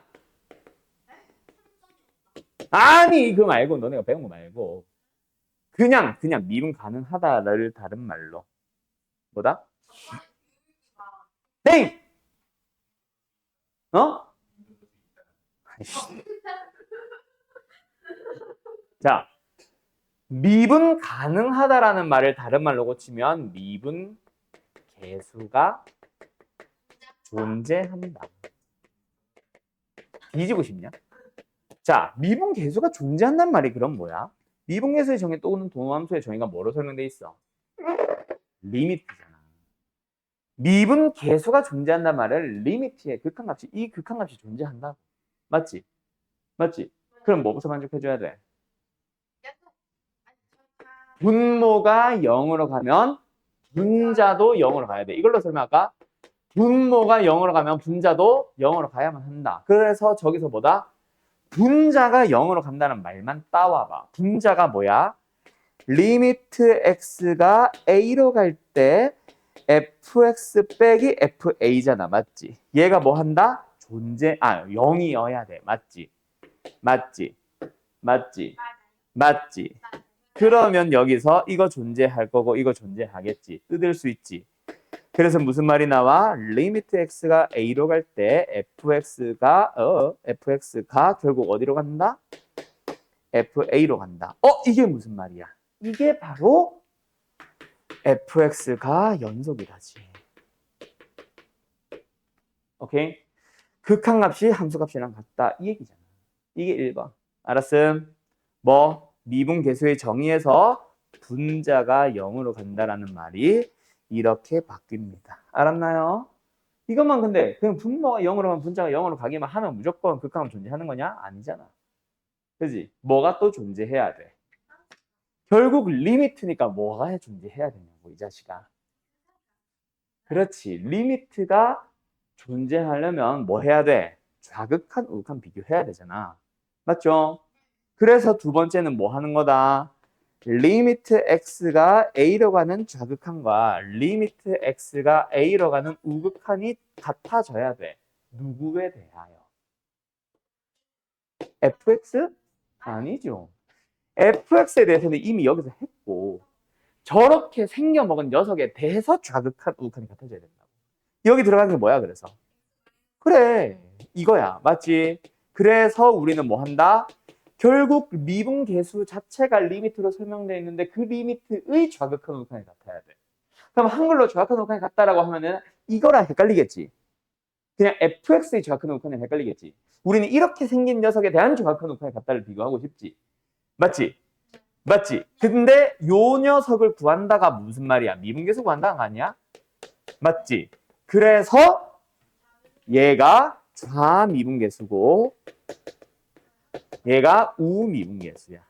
Speaker 1: 아니, 그거 말고 너네가 배운 거 말고 그냥 미분 가능하다를 다른 말로 뭐다? 땡! 어? 아이씨. 자, 미분 가능하다라는 말을 다른 말로 고치면 미분 계수가 존재한다. 뒤지고 싶냐? 자, 미분 계수가 존재한단 말이 그럼 뭐야? 미분 계수의 정의 또는 도함수의 정의가 뭐로 설명돼 있어? 리미트잖아. 미분 계수가 존재한단 말을 리미트의 극한값이 이 극한값이 존재한다. 맞지? 맞지? 그럼 뭐부터 만족해줘야 돼? 분모가 0으로 가면 분자도 0으로 가야 돼. 이걸로 설명할까? 분모가 0으로 가면 분자도 0으로 가야만 한다. 그래서 저기서 뭐다? 분자가 0으로 간다는 말만 따와봐. 분자가 뭐야? 리미트 x가 a로 갈 때 fx 빼기 fa잖아. 맞지? 얘가 뭐 한다? 0이어야 돼. 맞지? 맞지? 맞지? 맞지? 그러면 여기서 이거 존재할 거고 이거 존재하겠지. 뜯을 수 있지. 그래서 무슨 말이 나와? 리미트 x가 a로 갈 때 fx가 결국 어디로 간다? fa로 간다. 이게 무슨 말이야? 이게 바로 fx가 연속이라지. 오케이? 극한값이 함수값이랑 같다. 이 얘기잖아. 이게 1번. 알았음? 뭐? 미분 계수의 정의에서 분자가 0으로 간다라는 말이 이렇게 바뀝니다. 알았나요? 이것만 근데 그냥 분모가 0으로 가면 분자가 0으로 가기만 하면 무조건 극한값 존재하는 거냐? 아니잖아. 그지? 뭐가 또 존재해야 돼? 결국 리미트니까 뭐가 존재해야 되냐고 이 자식아. 그렇지. 리미트가 존재하려면 뭐 해야 돼? 좌극한 우극한 비교해야 되잖아. 맞죠? 그래서 두 번째는 뭐 하는 거다? 리미트 x가 a로 가는 좌극한과 리미트 x가 a로 가는 우극한이 같아져야 돼. 누구에 대하여? fx? 아니죠. fx에 대해서는 이미 여기서 했고 저렇게 생겨먹은 녀석에 대해서 좌극한 우극한이 같아져야 된다고. 여기 들어간 게 뭐야 그래서? 그래 이거야. 맞지? 그래서 우리는 뭐 한다? 결국 미분 계수 자체가 리미트로 설명되어 있는데 그 리미트의 좌극한 우극한이 같아야 돼. 그럼 한글로 좌극한 우극한이 같다라고 하면은 이거랑 헷갈리겠지. 그냥 fx의 좌극한 우극한이 헷갈리겠지. 우리는 이렇게 생긴 녀석에 대한 좌극한 우극한이 같다를 비교하고 싶지. 맞지? 맞지? 근데 요 녀석을 구한다가 무슨 말이야? 미분 계수 구한다는 거 아니야? 맞지? 그래서 얘가 좌미분 계수고 얘가 우미분계수야.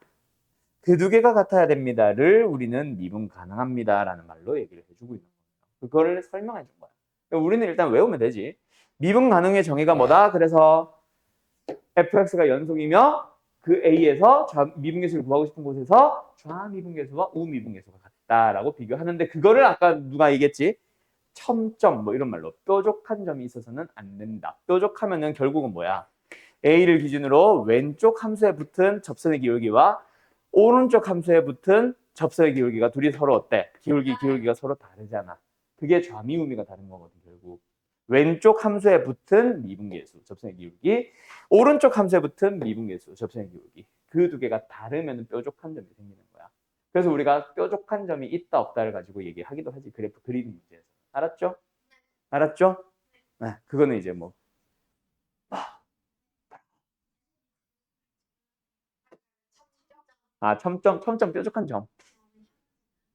Speaker 1: 그 두 개가 같아야 됩니다를 우리는 미분 가능합니다라는 말로 얘기를 해주고 있는 거예요. 그거를 설명해 준 거야. 우리는 일단 외우면 되지. 미분 가능의 정의가 뭐다? 그래서 fx가 연속이며 그 a에서 미분계수를 구하고 싶은 곳에서 좌미분계수와 우미분계수가 같다라고 비교하는데 그거를 아까 누가 얘기했지? 첨점 뭐 이런 말로 뾰족한 점이 있어서는 안 된다. 뾰족하면은 결국은 뭐야? a를 기준으로 왼쪽 함수에 붙은 접선의 기울기와 오른쪽 함수에 붙은 접선의 기울기가 둘이 서로 어때? 기울기가 서로 다르잖아. 그게 좌미우미가 다른 거거든 결국. 왼쪽 함수에 붙은 미분계수, 접선의 기울기, 오른쪽 함수에 붙은 미분계수, 접선의 기울기. 그 두 개가 다르면 뾰족한 점이 생기는 거야. 그래서 우리가 뾰족한 점이 있다 없다를 가지고 얘기하기도 하지. 그래프 그리는 문제에서. 알았죠? 알았죠? 네, 그거는 이제 뭐 첨점 뾰족한 점.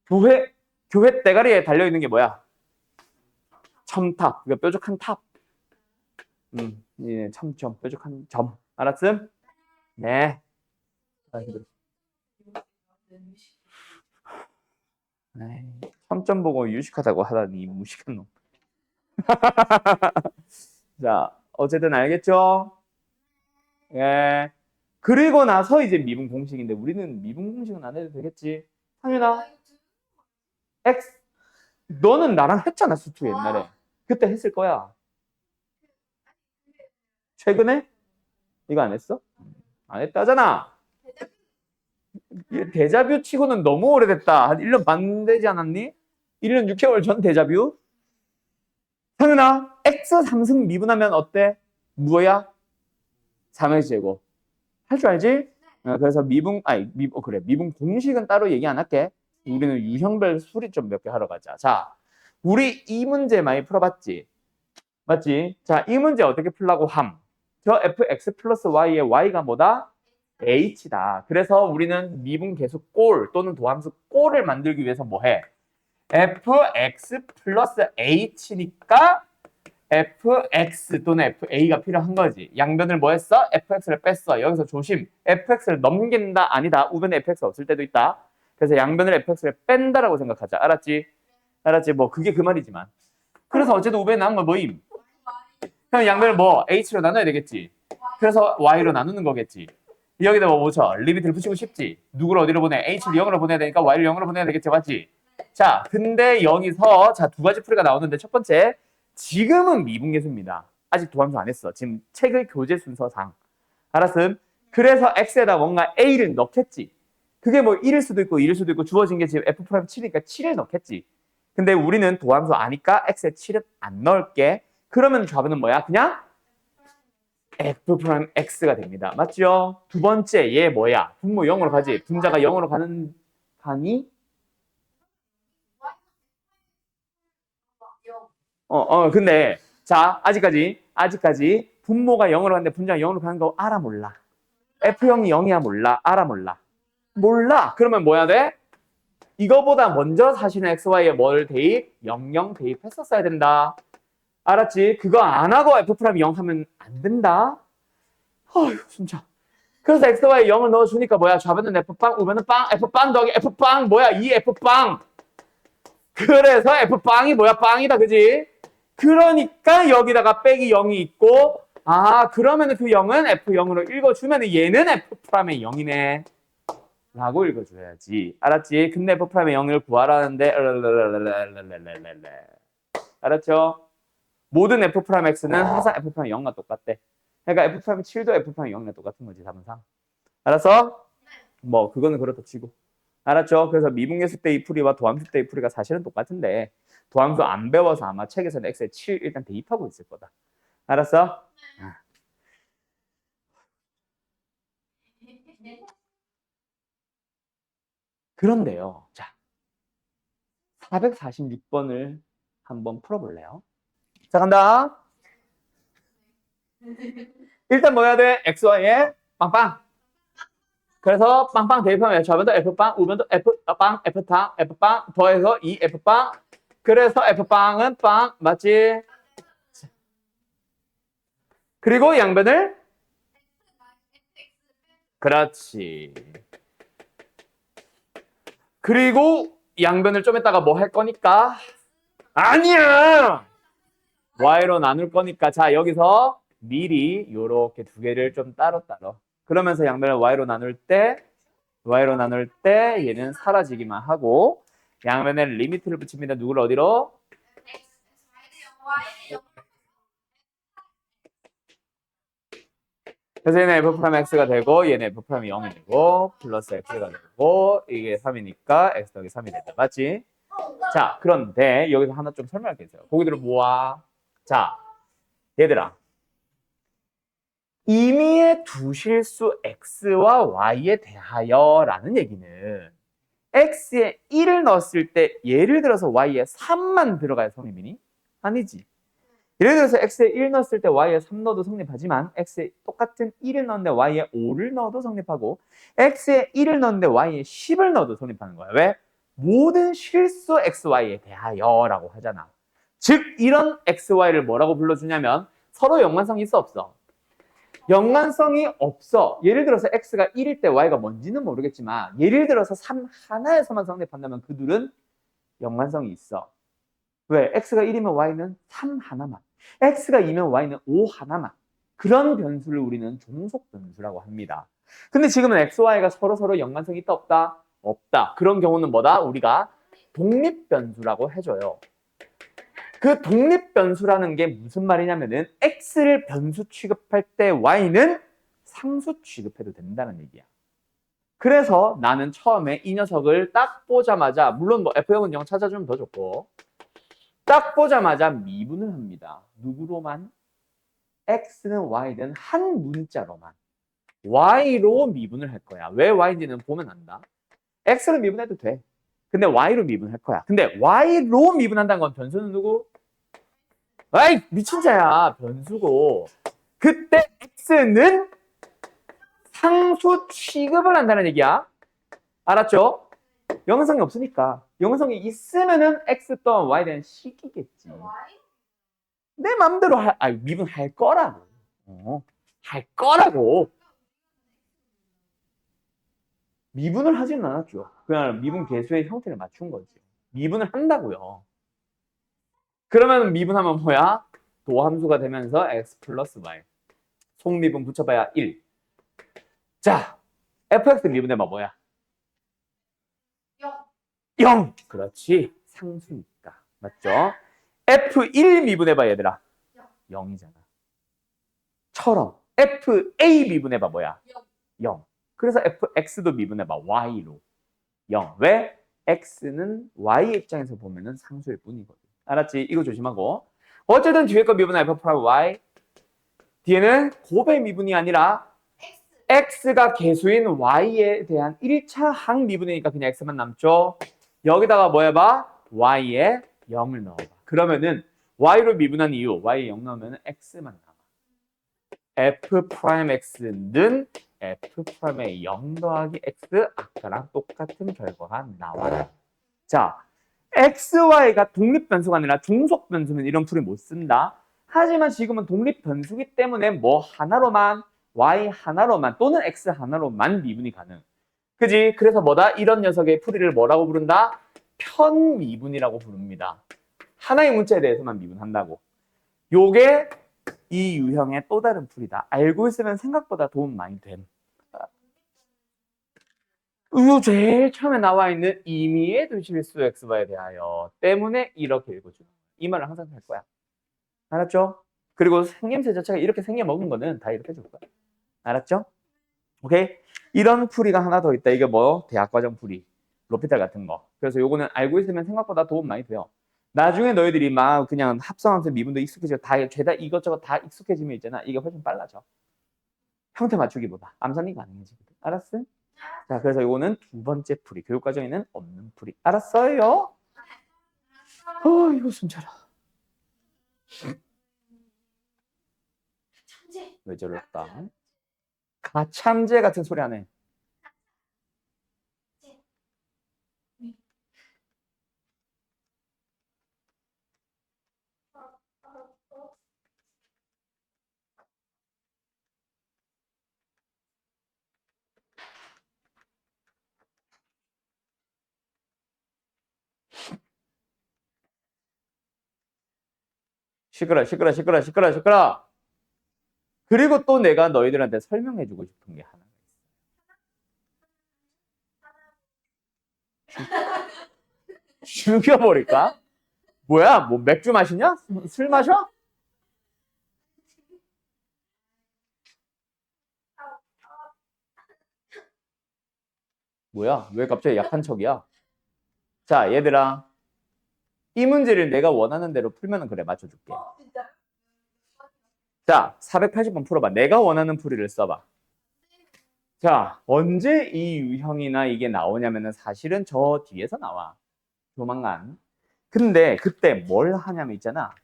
Speaker 1: 교회 대가리에 달려있는 게 뭐야? 첨탑. 그러니까 뾰족한 탑. 예, 첨점, 뾰족한 점. 알았음? 네. 첨점 보고 유식하다고 하다니 무식한 놈. 자, 어쨌든 알겠죠? 예. 그리고 나서 이제 미분 공식인데 우리는 미분 공식은 안 해도 되겠지? 상윤아, X. 너는 나랑 했잖아, 수투 옛날에. 그때 했을 거야. 최근에? 이거 안 했어? 안 했다잖아. 데자뷰 치고는 너무 오래됐다. 한 1년 반 되지 않았니? 1년 6개월 전 데자뷰? 상윤아, x 3승 미분하면 어때? 뭐야? 3x 제곱. 할 줄 알지? 그래서 미분 공식은 따로 얘기 안 할게. 우리는 유형별 수리 좀 몇 개 하러 가자. 자, 우리 이 문제 많이 풀어봤지? 맞지? 자, 이 문제 어떻게 풀라고 함? 저 fx 플러스 y의 y가 뭐다? h다. 그래서 우리는 미분 계수 꼴 또는 도함수 꼴을 만들기 위해서 뭐 해? fx 플러스 h니까 fx 또는 fa가 필요한 거지. 양변을 뭐 했어? fx를 뺐어. 여기서 조심. fx를 넘긴다 아니다. 우변에 fx 없을 때도 있다. 그래서 양변을 fx를 뺀다라고 생각하자. 알았지? 알았지? 뭐 그게 그 말이지만. 그래서 어쨌든 우변에 남은 건 뭐임? 그럼 양변을 뭐 h로 나눠야 되겠지. 그래서 y로 나누는 거겠지. 여기다 뭐 붙여? 리미트를 붙이고 싶지. 누구를 어디로 보내? h를 0으로 보내야 되니까 y를 0으로 보내야 되겠지. 맞지? 자, 근데 여기서 자, 두 가지 풀이가 나오는데 첫 번째, 지금은 미분계수입니다. 아직 도함수 안 했어. 지금 책의 교재 순서상. 알았음? 그래서 x에다 뭔가 a를 넣겠지. 그게 뭐 1일 수도 있고 2일 수도 있고 주어진 게 지금 f'7이니까 7을 넣겠지. 근데 우리는 도함수 아니까 x에 7은 안 넣을게. 그러면 좌변은 뭐야? 그냥 f'x가 됩니다. 맞죠? 두 번째 얘 뭐야? 분모 0으로 가지. 분자가 0으로 가는 반이 근데 자, 아직까지 분모가 0으로 가는데 분자가 0으로 가는 거 알아 몰라? F형이 0이야 몰라? 알아 몰라? 몰라. 그러면 뭐 해야 돼? 이거보다 먼저 사실은 XY에 뭘 대입? 00 대입했었어야 된다. 알았지? 그거 안 하고 F'0 하면 안 된다. 어휴, 숨차. 그래서 XY에 0을 넣어주니까 뭐야? 좌변은 F빵, 우변은 빵, F빵 더하기 F빵 뭐야? 이 F빵. 그래서 F빵이 뭐야? 빵이다, 그지? 그러니까 여기다가 빼기 0이 있고, 아, 그러면 그 0은 F0으로 읽어주면 얘는 F'의 0이네. 라고 읽어줘야지. 알았지? 근데 F'의 0을 구하라는데, 알았죠? 모든 F'X는 항상 F'의 0과 똑같대. 그러니까 F'의 7도 F'의 0과 똑같은 거지, 사문상. 알았어? 뭐, 그거는 그렇다 치고. 알았죠? 그래서 미분계수 때의 풀이와 도함수 때의 풀이가 사실은 똑같은데 도함수 안 배워서 아마 책에서는 x에 7 일단 대입하고 있을 거다. 알았어? 그런데요. 자, 446번을 한번 풀어볼래요? 자, 간다. 일단 뭐 해야 돼? xy에 빵빵. 그래서 빵빵 대입하면 좌변도 f빵, 우변도 f빵, f탕, f빵 더해서 2f빵. 그래서 f빵은 빵, 맞지? 그리고 양변을 그렇지. 그리고 양변을 좀 했다가 뭐 할 거니까? 아니야! y로 나눌 거니까 자 여기서 미리 요렇게 두 개를 좀 따로따로 그러면서 양변을 y로 나눌 때 얘는 사라지기만 하고 양변에 리미트를 붙입니다. 누구를 어디로? 그래서 얘는 f'(x가 되고 얘는 f'(0이 0이 되고 플러스 x가 되고 이게 3이니까 x 더하기 3이 된다. 맞지? 자 그런데 여기서 하나 좀 설명할 게 있어요. 고기들을 모아. 자 얘들아 임의의 두 실수 x와 y에 대하여 라는 얘기는 x에 1을 넣었을 때 예를 들어서 y에 3만 들어가야 성립이니? 아니지. 예를 들어서 x에 1 넣었을 때 y에 3 넣어도 성립하지만 x에 똑같은 1을 넣었는데 y에 5를 넣어도 성립하고 x에 1을 넣었는데 y에 10을 넣어도 성립하는 거야. 왜? 모든 실수 xy에 대하여 라고 하잖아. 즉 이런 xy를 뭐라고 불러주냐면 서로 연관성이 있어 없어? 연관성이 없어. 예를 들어서 x가 1일 때 y가 뭔지는 모르겠지만 예를 들어서 3 하나에서만 성립한다면 그 둘은 연관성이 있어. 왜? x가 1이면 y는 3 하나만. x가 2면 y는 5 하나만. 그런 변수를 우리는 종속 변수라고 합니다. 근데 지금은 x, y가 서로 연관성이 있다 없다? 없다. 그런 경우는 뭐다? 우리가 독립 변수라고 해줘요. 그 독립 변수라는 게 무슨 말이냐면은 x를 변수 취급할 때 y는 상수 취급해도 된다는 얘기야. 그래서 나는 처음에 이 녀석을 딱 보자마자 물론 뭐 f0은 0 찾아주면 더 좋고 딱 보자마자 미분을 합니다. 누구로만? x는 y는 한 문자로만. y로 미분을 할 거야. 왜 y인지는 보면 안다. x로 미분해도 돼. 근데 y로 미분할 거야. 근데 y로 미분한다는 건 변수는 누구? 아이 미친 자야. 변수고. 그때 x는 상수 취급을 한다는 얘기야. 알았죠? 영성이 없으니까. 영성이 있으면은 x 또는 y 는 식이겠지.
Speaker 2: Y?
Speaker 1: 내 맘대로 미분할 거라고. 할 거라고. 미분을 하지는 않았죠. 그냥 미분 계수의 형태를 맞춘 거지. 미분을 한다고요. 그러면 미분하면 뭐야? 도함수가 되면서 x 플러스 y. 속미분 붙여봐야 1. 자, fx 미분해봐 뭐야?
Speaker 2: 0.
Speaker 1: 0. 그렇지. 상수니까. 맞죠? f1 미분해봐 얘들아. 0이잖아. 처럼 fa 미분해봐 뭐야? 0. 그래서 fx도 미분해봐 y로. 0. 왜? x는 y의 입장에서 보면은 상수일 뿐이거든. 알았지? 이거 조심하고. 어쨌든 뒤에 거 미분은 f 프라임 y. 뒤에는 곱의 미분이 아니라
Speaker 2: X.
Speaker 1: x가 개수인 y에 대한 1차 항 미분이니까 그냥 x만 남죠. 여기다가 뭐 해봐? y에 0을 넣어봐. 그러면은 y로 미분한 이유, y에 0 넣으면 x만 남아. f 프라임 x는 f 프라임에 0 더하기 x 아까랑 똑같은 결과가 나와요. 자, xy가 독립변수가 아니라 중속변수면 이런 풀이 못 쓴다. 하지만 지금은 독립변수기 때문에 뭐 하나로만 y 하나로만 또는 x 하나로만 미분이 가능. 그지? 그래서 뭐다? 이런 녀석의 풀이를 뭐라고 부른다? 편미분이라고 부릅니다. 하나의 문자에 대해서만 미분한다고. 요게 이 유형의 또 다른 풀이다. 알고 있으면 생각보다 도움 많이 됨. 요 제일 처음에 나와 있는 임의의 도실수 xy에 대하여 때문에 이렇게 읽어주는 거야. 이 말을 항상 할 거야. 알았죠? 그리고 생김새 자체가 이렇게 생겨먹은 거는 다 이렇게 줄 거야. 알았죠? 오케이? 이런 풀이가 하나 더 있다. 이게 뭐? 대학과정 풀이. 로피탈 같은 거. 그래서 요거는 알고 있으면 생각보다 도움 많이 돼요. 나중에 너희들이 막 그냥 합성함수 미분도 익숙해지고 다 죄다 이것저것 다 익숙해지면 있잖아. 이게 훨씬 빨라져. 형태 맞추기보다. 암산이 가능해지거든. 알았어? 자, 그래서 요거는 두 번째 풀이. 교육과정에는 없는 풀이. 알았어요? 이거 숨차라.
Speaker 2: 참제.
Speaker 1: 왜 저럴까? 가참제 같은 소리 하네. 시끄러, 시끄러, 시끄러, 시끄러, 시끄러. 그리고 또 내가 너희들한테 설명해주고 싶은 게 하나 있어. 죽여버릴까? 뭐야? 뭐 맥주 마시냐? 술 마셔? 뭐야? 왜 갑자기 약한 척이야? 자, 얘들아. 이 문제를 내가 원하는 대로 풀면 그래, 맞춰줄게.
Speaker 2: 진짜.
Speaker 1: 자, 480번 풀어봐. 내가 원하는 풀이를 써봐. 자, 언제 이 유형이나 이게 나오냐면은 사실은 저 뒤에서 나와. 조만간. 근데 그때 뭘 하냐면 있잖아.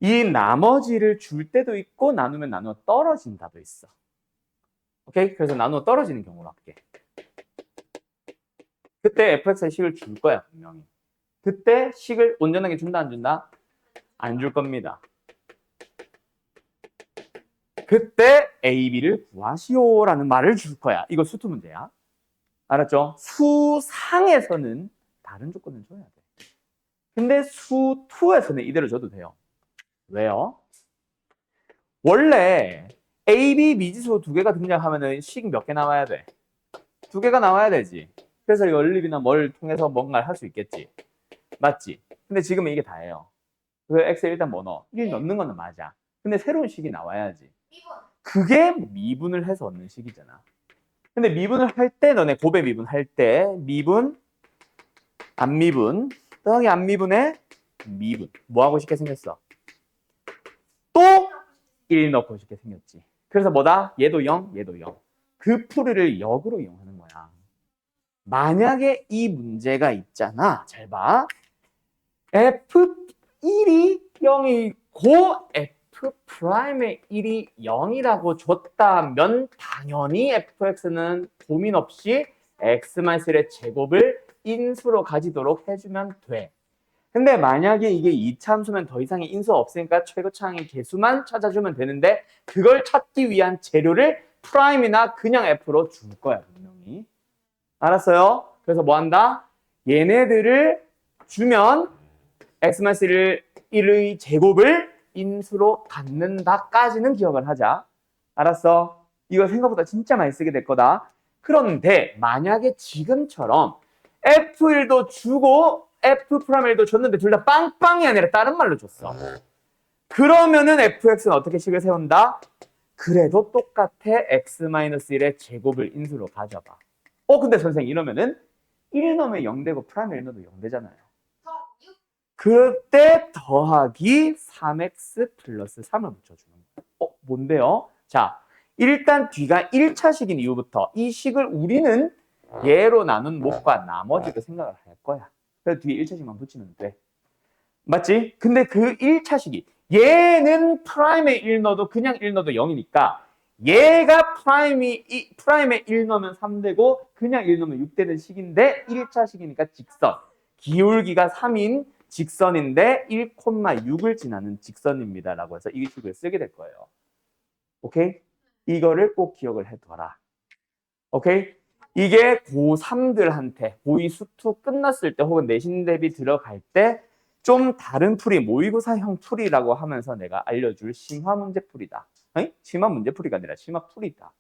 Speaker 1: 이 나머지를 줄 때도 있고 나누면 나누어 떨어진다도 있어. 오케이? 그래서 나누어 떨어지는 경우로 할게. 그때 fx의 식을 줄 거야, 분명히. 그때 식을 온전하게 준다, 안 준다? 안 줄 겁니다. 그때 a, b를 구하시오라는 말을 줄 거야. 이거 수투 문제야. 알았죠? 수상에서는 다른 조건을 줘야 돼. 근데 수투에서는 이대로 줘도 돼요. 왜요? 원래 A, B 미지수 두 개가 등장하면은 식 몇 개 나와야 돼? 두 개가 나와야 되지. 그래서 연립이나 뭘 통해서 뭔가를 할 수 있겠지. 맞지? 근데 지금은 이게 다예요. 그 X에 일단 뭐 넣어? 1 넣는 거는 맞아. 근데 새로운 식이 나와야지.
Speaker 2: 이번
Speaker 1: 그게 미분을 해서 얻는 식이잖아. 근데 미분을 할 때 너네 곱의 미분 할 때 미분, 안미분, 더하기 안미분에 미분. 뭐 하고 싶게 생겼어? 또 1 넣고 싶게 생겼지. 그래서 뭐다? 얘도 0, 얘도 0. 그 풀이를 역으로 이용하는 거야. 만약에 이 문제가 있잖아. 잘 봐. F1이 0이고 F'의 1이 0이라고 줬다면 당연히 fx는 고민 없이 x-1의 제곱을 인수로 가지도록 해주면 돼. 근데 만약에 이게 이차함수면 더 이상의 인수 없으니까 최고차항의 개수만 찾아주면 되는데 그걸 찾기 위한 재료를 프라임이나 그냥 f로 줄 거야 분명히. 알았어요? 그래서 뭐 한다? 얘네들을 주면 x-1의 제곱을 인수로 갖는다까지는 기억을 하자. 알았어? 이거 생각보다 진짜 많이 쓰게 될 거다. 그런데 만약에 지금처럼 F1도 주고 F'1도 줬는데 둘 다 빵빵이 아니라 다른 말로 줬어. 그러면은 fx는 어떻게 식을 세운다? 그래도 똑같아. x-1의 제곱을 인수로 가져봐. 근데 선생님 이러면은 1 넣으면 0 되고 프라임 1 넣어도 0 되잖아요.
Speaker 2: 더 6.
Speaker 1: 그때 더하기 3x 플러스 3을 붙여주는 거예요. 뭔데요? 자, 일단 뒤가 1차식인 이후부터 이 식을 우리는 얘로 나눈 목과 나머지로 생각을 할 거야. 그래서 뒤에 1차식만 붙이면 돼. 맞지? 근데 그 1차식이 얘는 프라임에 1 넣어도 그냥 1 넣어도 0이니까 얘가 프라임에 1 넣으면 3 되고 그냥 1 넣으면 6 되는 식인데 1차식이니까 직선. 기울기가 3인 직선인데 1,6을 지나는 직선입니다라고 해서 이 식을 쓰게 될 거예요. 오케이? 이거를 꼭 기억을 해둬라. 오케이? 이게 고3들한테 고2 수투 끝났을 때 혹은 내신 대비 들어갈 때 좀 다른 풀이 모의고사형 풀이라고 하면서 내가 알려줄 심화 문제풀이다. 아니? 심화 문제풀이가 아니라 심화 풀이다.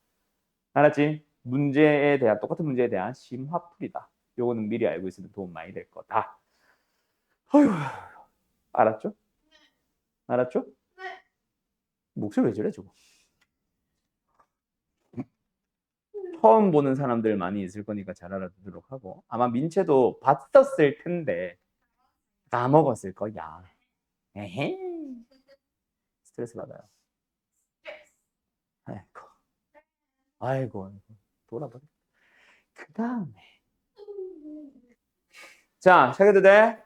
Speaker 1: 알았지? 문제에 대한 똑같은 문제에 대한 심화 풀이다. 요거는 미리 알고 있으면 도움 많이 될 거다. 어휴, 알았죠? 알았죠?
Speaker 2: 네.
Speaker 1: 목소리 왜 저래 저거? 처음 보는 사람들 많이 있을 거니까 잘 알아듣도록 하고 아마 민채도 봤었을 텐데 다 먹었을 거야. 에헤. 스트레스 받아요. 아이고, 아이고, 돌아버려. 그 다음에 자, 시작해도 돼?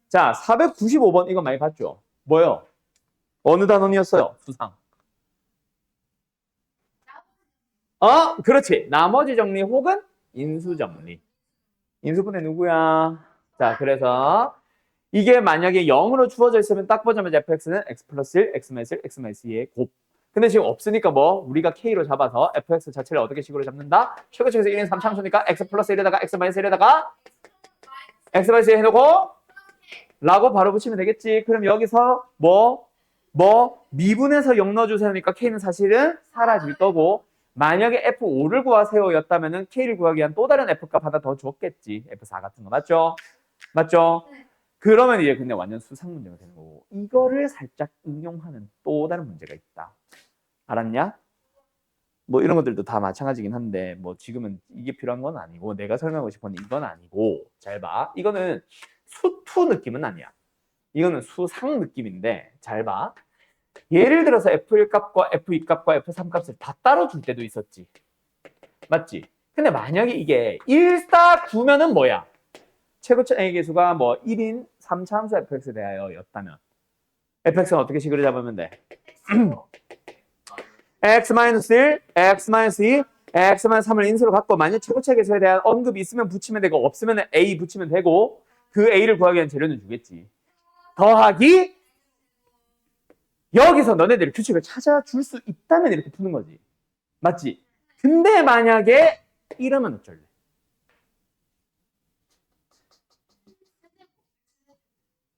Speaker 1: 자, 495번 이거 많이 봤죠? 뭐요? 어느 단원이었어요? 수상. 그렇지. 나머지 정리 혹은 인수 정리. 인수분해 누구야? 자, 그래서 이게 만약에 0으로 주어져 있으면 딱 보자마자 fx는 x 플러스 1, x 마이너스 1, x 마이너스 2의 곱. 근데 지금 없으니까 뭐 우리가 k로 잡아서 fx 자체를 어떻게 식으로 잡는다? 최고치에서 1인 3참수니까 x 플러스 1에다가 x 마이너스 1에다가 x 마이너스 1 해놓고 라고 바로 붙이면 되겠지. 그럼 여기서 미분해서 0 넣어주세요 하니까 k는 사실은 사라질 거고 만약에 F5를 구하세요 였다면은 K를 구하기 위한 또 다른 F값 하나 더 줬겠지. F4 같은 거 맞죠? 맞죠?
Speaker 2: 네.
Speaker 1: 그러면 이제 근데 완전 수상 문제가 되는 거고 이거를 살짝 응용하는 또 다른 문제가 있다. 알았냐? 뭐 이런 것들도 다 마찬가지긴 한데 뭐 지금은 이게 필요한 건 아니고 내가 설명하고 싶었는데 이건 아니고 잘 봐. 이거는 수투 느낌은 아니야. 이거는 수상 느낌인데 잘 봐. 예를 들어서 F1 값과 F2 값과 F3 값을 다 따로 줄 때도 있었지. 맞지? 근데 만약에 이게 1, 4, 9면은 뭐야? 최고차의 개수가 뭐 1인 3차 함수 fx에 대하여 였다면 fx는 어떻게 식으로 잡으면 돼? x-1, x-2, x-3을 인수로 갖고 만약 최고차의 개수에 대한 언급이 있으면 붙이면 되고 없으면 a 붙이면 되고 그 a를 구하기 위한 재료는 주겠지. 더하기 여기서 너네들이 규칙을 찾아줄 수 있다면 이렇게 푸는 거지. 맞지? 근데 만약에 이러면 어쩔래?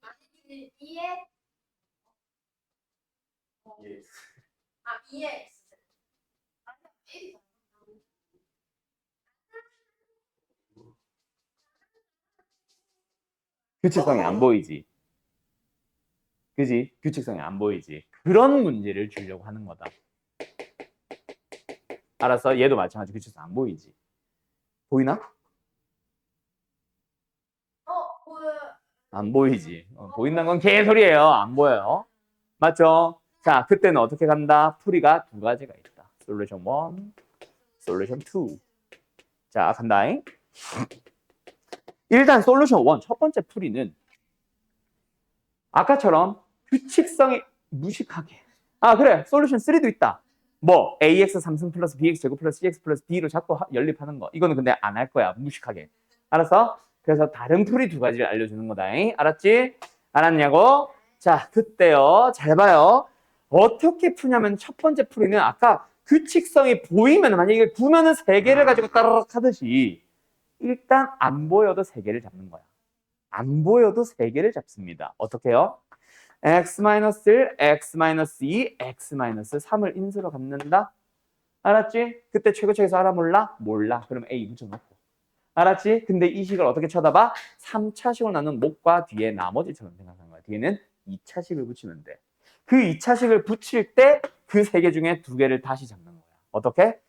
Speaker 2: 만약에 2에 2에 x. 아니야, 1이다.
Speaker 1: 규칙성이 안 보이지. 그지? 규칙성이 안 보이지. 그런 문제를 주려고 하는 거다. 알았어? 얘도 마찬가지 규칙성 안 보이지. 보이나?
Speaker 2: 그
Speaker 1: 안 보이지. 보인다는 건 개소리예요. 안 보여요. 맞죠? 자, 그때는 어떻게 간다? 풀이가 두 가지가 있다. 솔루션 1, 솔루션 2. 자, 간다잉. 일단 솔루션 1, 첫 번째 풀이는 아까처럼 규칙성이 무식하게. 아, 그래. 솔루션 3도 있다. 뭐 ax 3승 플러스 bx 제곱 플러스 cx 플러스 d로 자꾸 연립하는 거. 이거는 근데 안 할 거야. 무식하게. 알았어? 그래서 다른 풀이 두 가지를 알려주는 거다. 알았지? 알았냐고? 자, 그때요. 잘 봐요. 어떻게 푸냐면 첫 번째 풀이는 아까 규칙성이 보이면 만약에 구면은 세 개를 가지고 따르륵 하듯이 일단 안 보여도 세 개를 잡는 거야. 안 보여도 세 개를 잡습니다. 어떻게 해요? x-1, x-2, x-3을 인수로 갖는다? 알았지? 그때 최고책에서 알아 몰라? 몰라. 그럼 A 붙여놓고. 알았지? 근데 이 식을 어떻게 쳐다봐? 3차식으로 나눈 목과 뒤에 나머지처럼 생각하는 거야. 뒤에는 2차식을 붙이면 돼. 그 2차식을 붙일 때 그 세 개 중에 두 개를 다시 잡는 거야. 어떻게?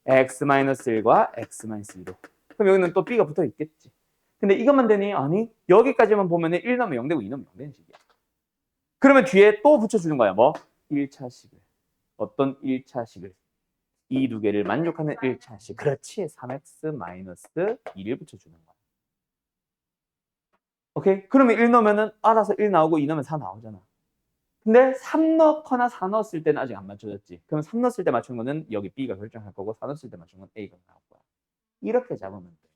Speaker 1: x-1과 x-2로. 그럼 여기는 또 B가 붙어 있겠지. 근데 이것만 되니? 아니, 여기까지만 보면은 1 넣으면 0 되고 2 넣으면 0 되는 식이야. 그러면 뒤에 또 붙여주는 거야. 뭐? 1차식을. 어떤 1차식을? 이 두 개를 만족하는 1차식. 그렇지. 3x-2를 붙여주는 거야. 오케이? 그러면 1 넣으면은 알아서 1 나오고 2 넣으면 4 나오잖아. 근데 3 넣거나 4 넣었을 때는 아직 안 맞춰졌지. 그럼 3 넣었을 때 맞춘 거는 여기 B가 결정할 거고 4 넣었을 때 맞춘 건 A가 나올 거야. 이렇게 잡으면 돼.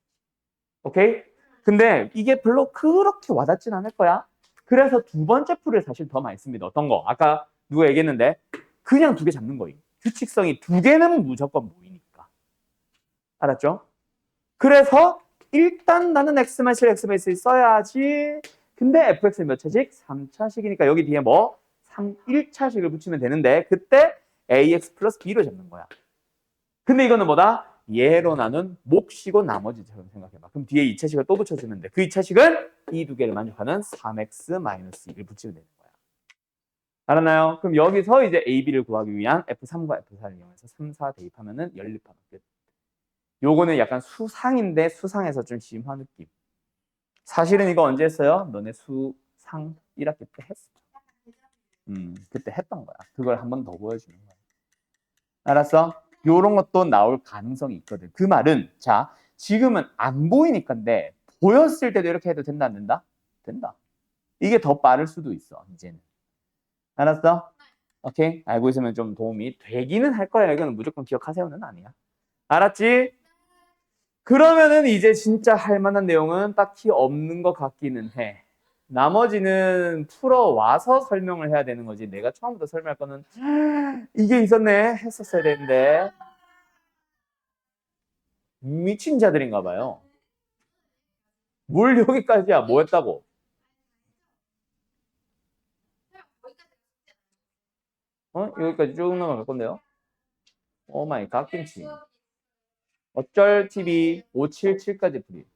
Speaker 1: 오케이? 근데 이게 별로 그렇게 와닿진 않을 거야. 그래서 두 번째 풀을 사실 더 많이 씁니다. 어떤 거? 아까 누가 얘기했는데 그냥 두 개 잡는 거예요. 규칙성이 두 개는 무조건 보이니까. 알았죠? 그래서 일단 나는 x만 실 x만 있을 써야지. 근데 fx는 몇 차식? 3차식이니까 여기 뒤에 뭐? 1차식을 붙이면 되는데 그때 ax 플러스 b로 잡는 거야. 근데 이거는 뭐다? 얘로 나눈 몫이고 나머지처럼 생각해봐. 그럼 뒤에 2차식을 또 붙여주면 돼. 그 2차식은 이 두 개를 만족하는 3x-1을 붙이면 되는 거야. 알았나요? 그럼 여기서 이제 a, b를 구하기 위한 f3과 f4를 이용해서 3, 4 대입하면은 연립하는 끝. 요거는 약간 수상인데 수상에서 좀 심한 느낌. 사실은 이거 언제 했어요? 너네 수상 1학기 때 했어. 그때 했던 거야. 그걸 한 번 더 보여주는 거야. 알았어? 요런 것도 나올 가능성이 있거든. 그 말은 자 지금은 안 보이니까인데 보였을 때도 이렇게 해도 된다 안 된다? 된다. 이게 더 빠를 수도 있어 이제는. 알았어? 오케이? 알고 있으면 좀 도움이 되기는 할 거야. 이거는 무조건 기억하세요는 아니야. 알았지? 그러면은 이제 진짜 할 만한 내용은 딱히 없는 것 같기는 해. 나머지는 풀어와서 설명을 해야 되는 거지. 내가 처음부터 설명할 거는 이게 있었네 했었어야 되는데 미친 자들인가 봐요. 뭘 여기까지야? 뭐 했다고? 여기까지 쭉 넘어갈 건데요. 오 마이 갓김치. 어쩔 TV 577까지 풀이.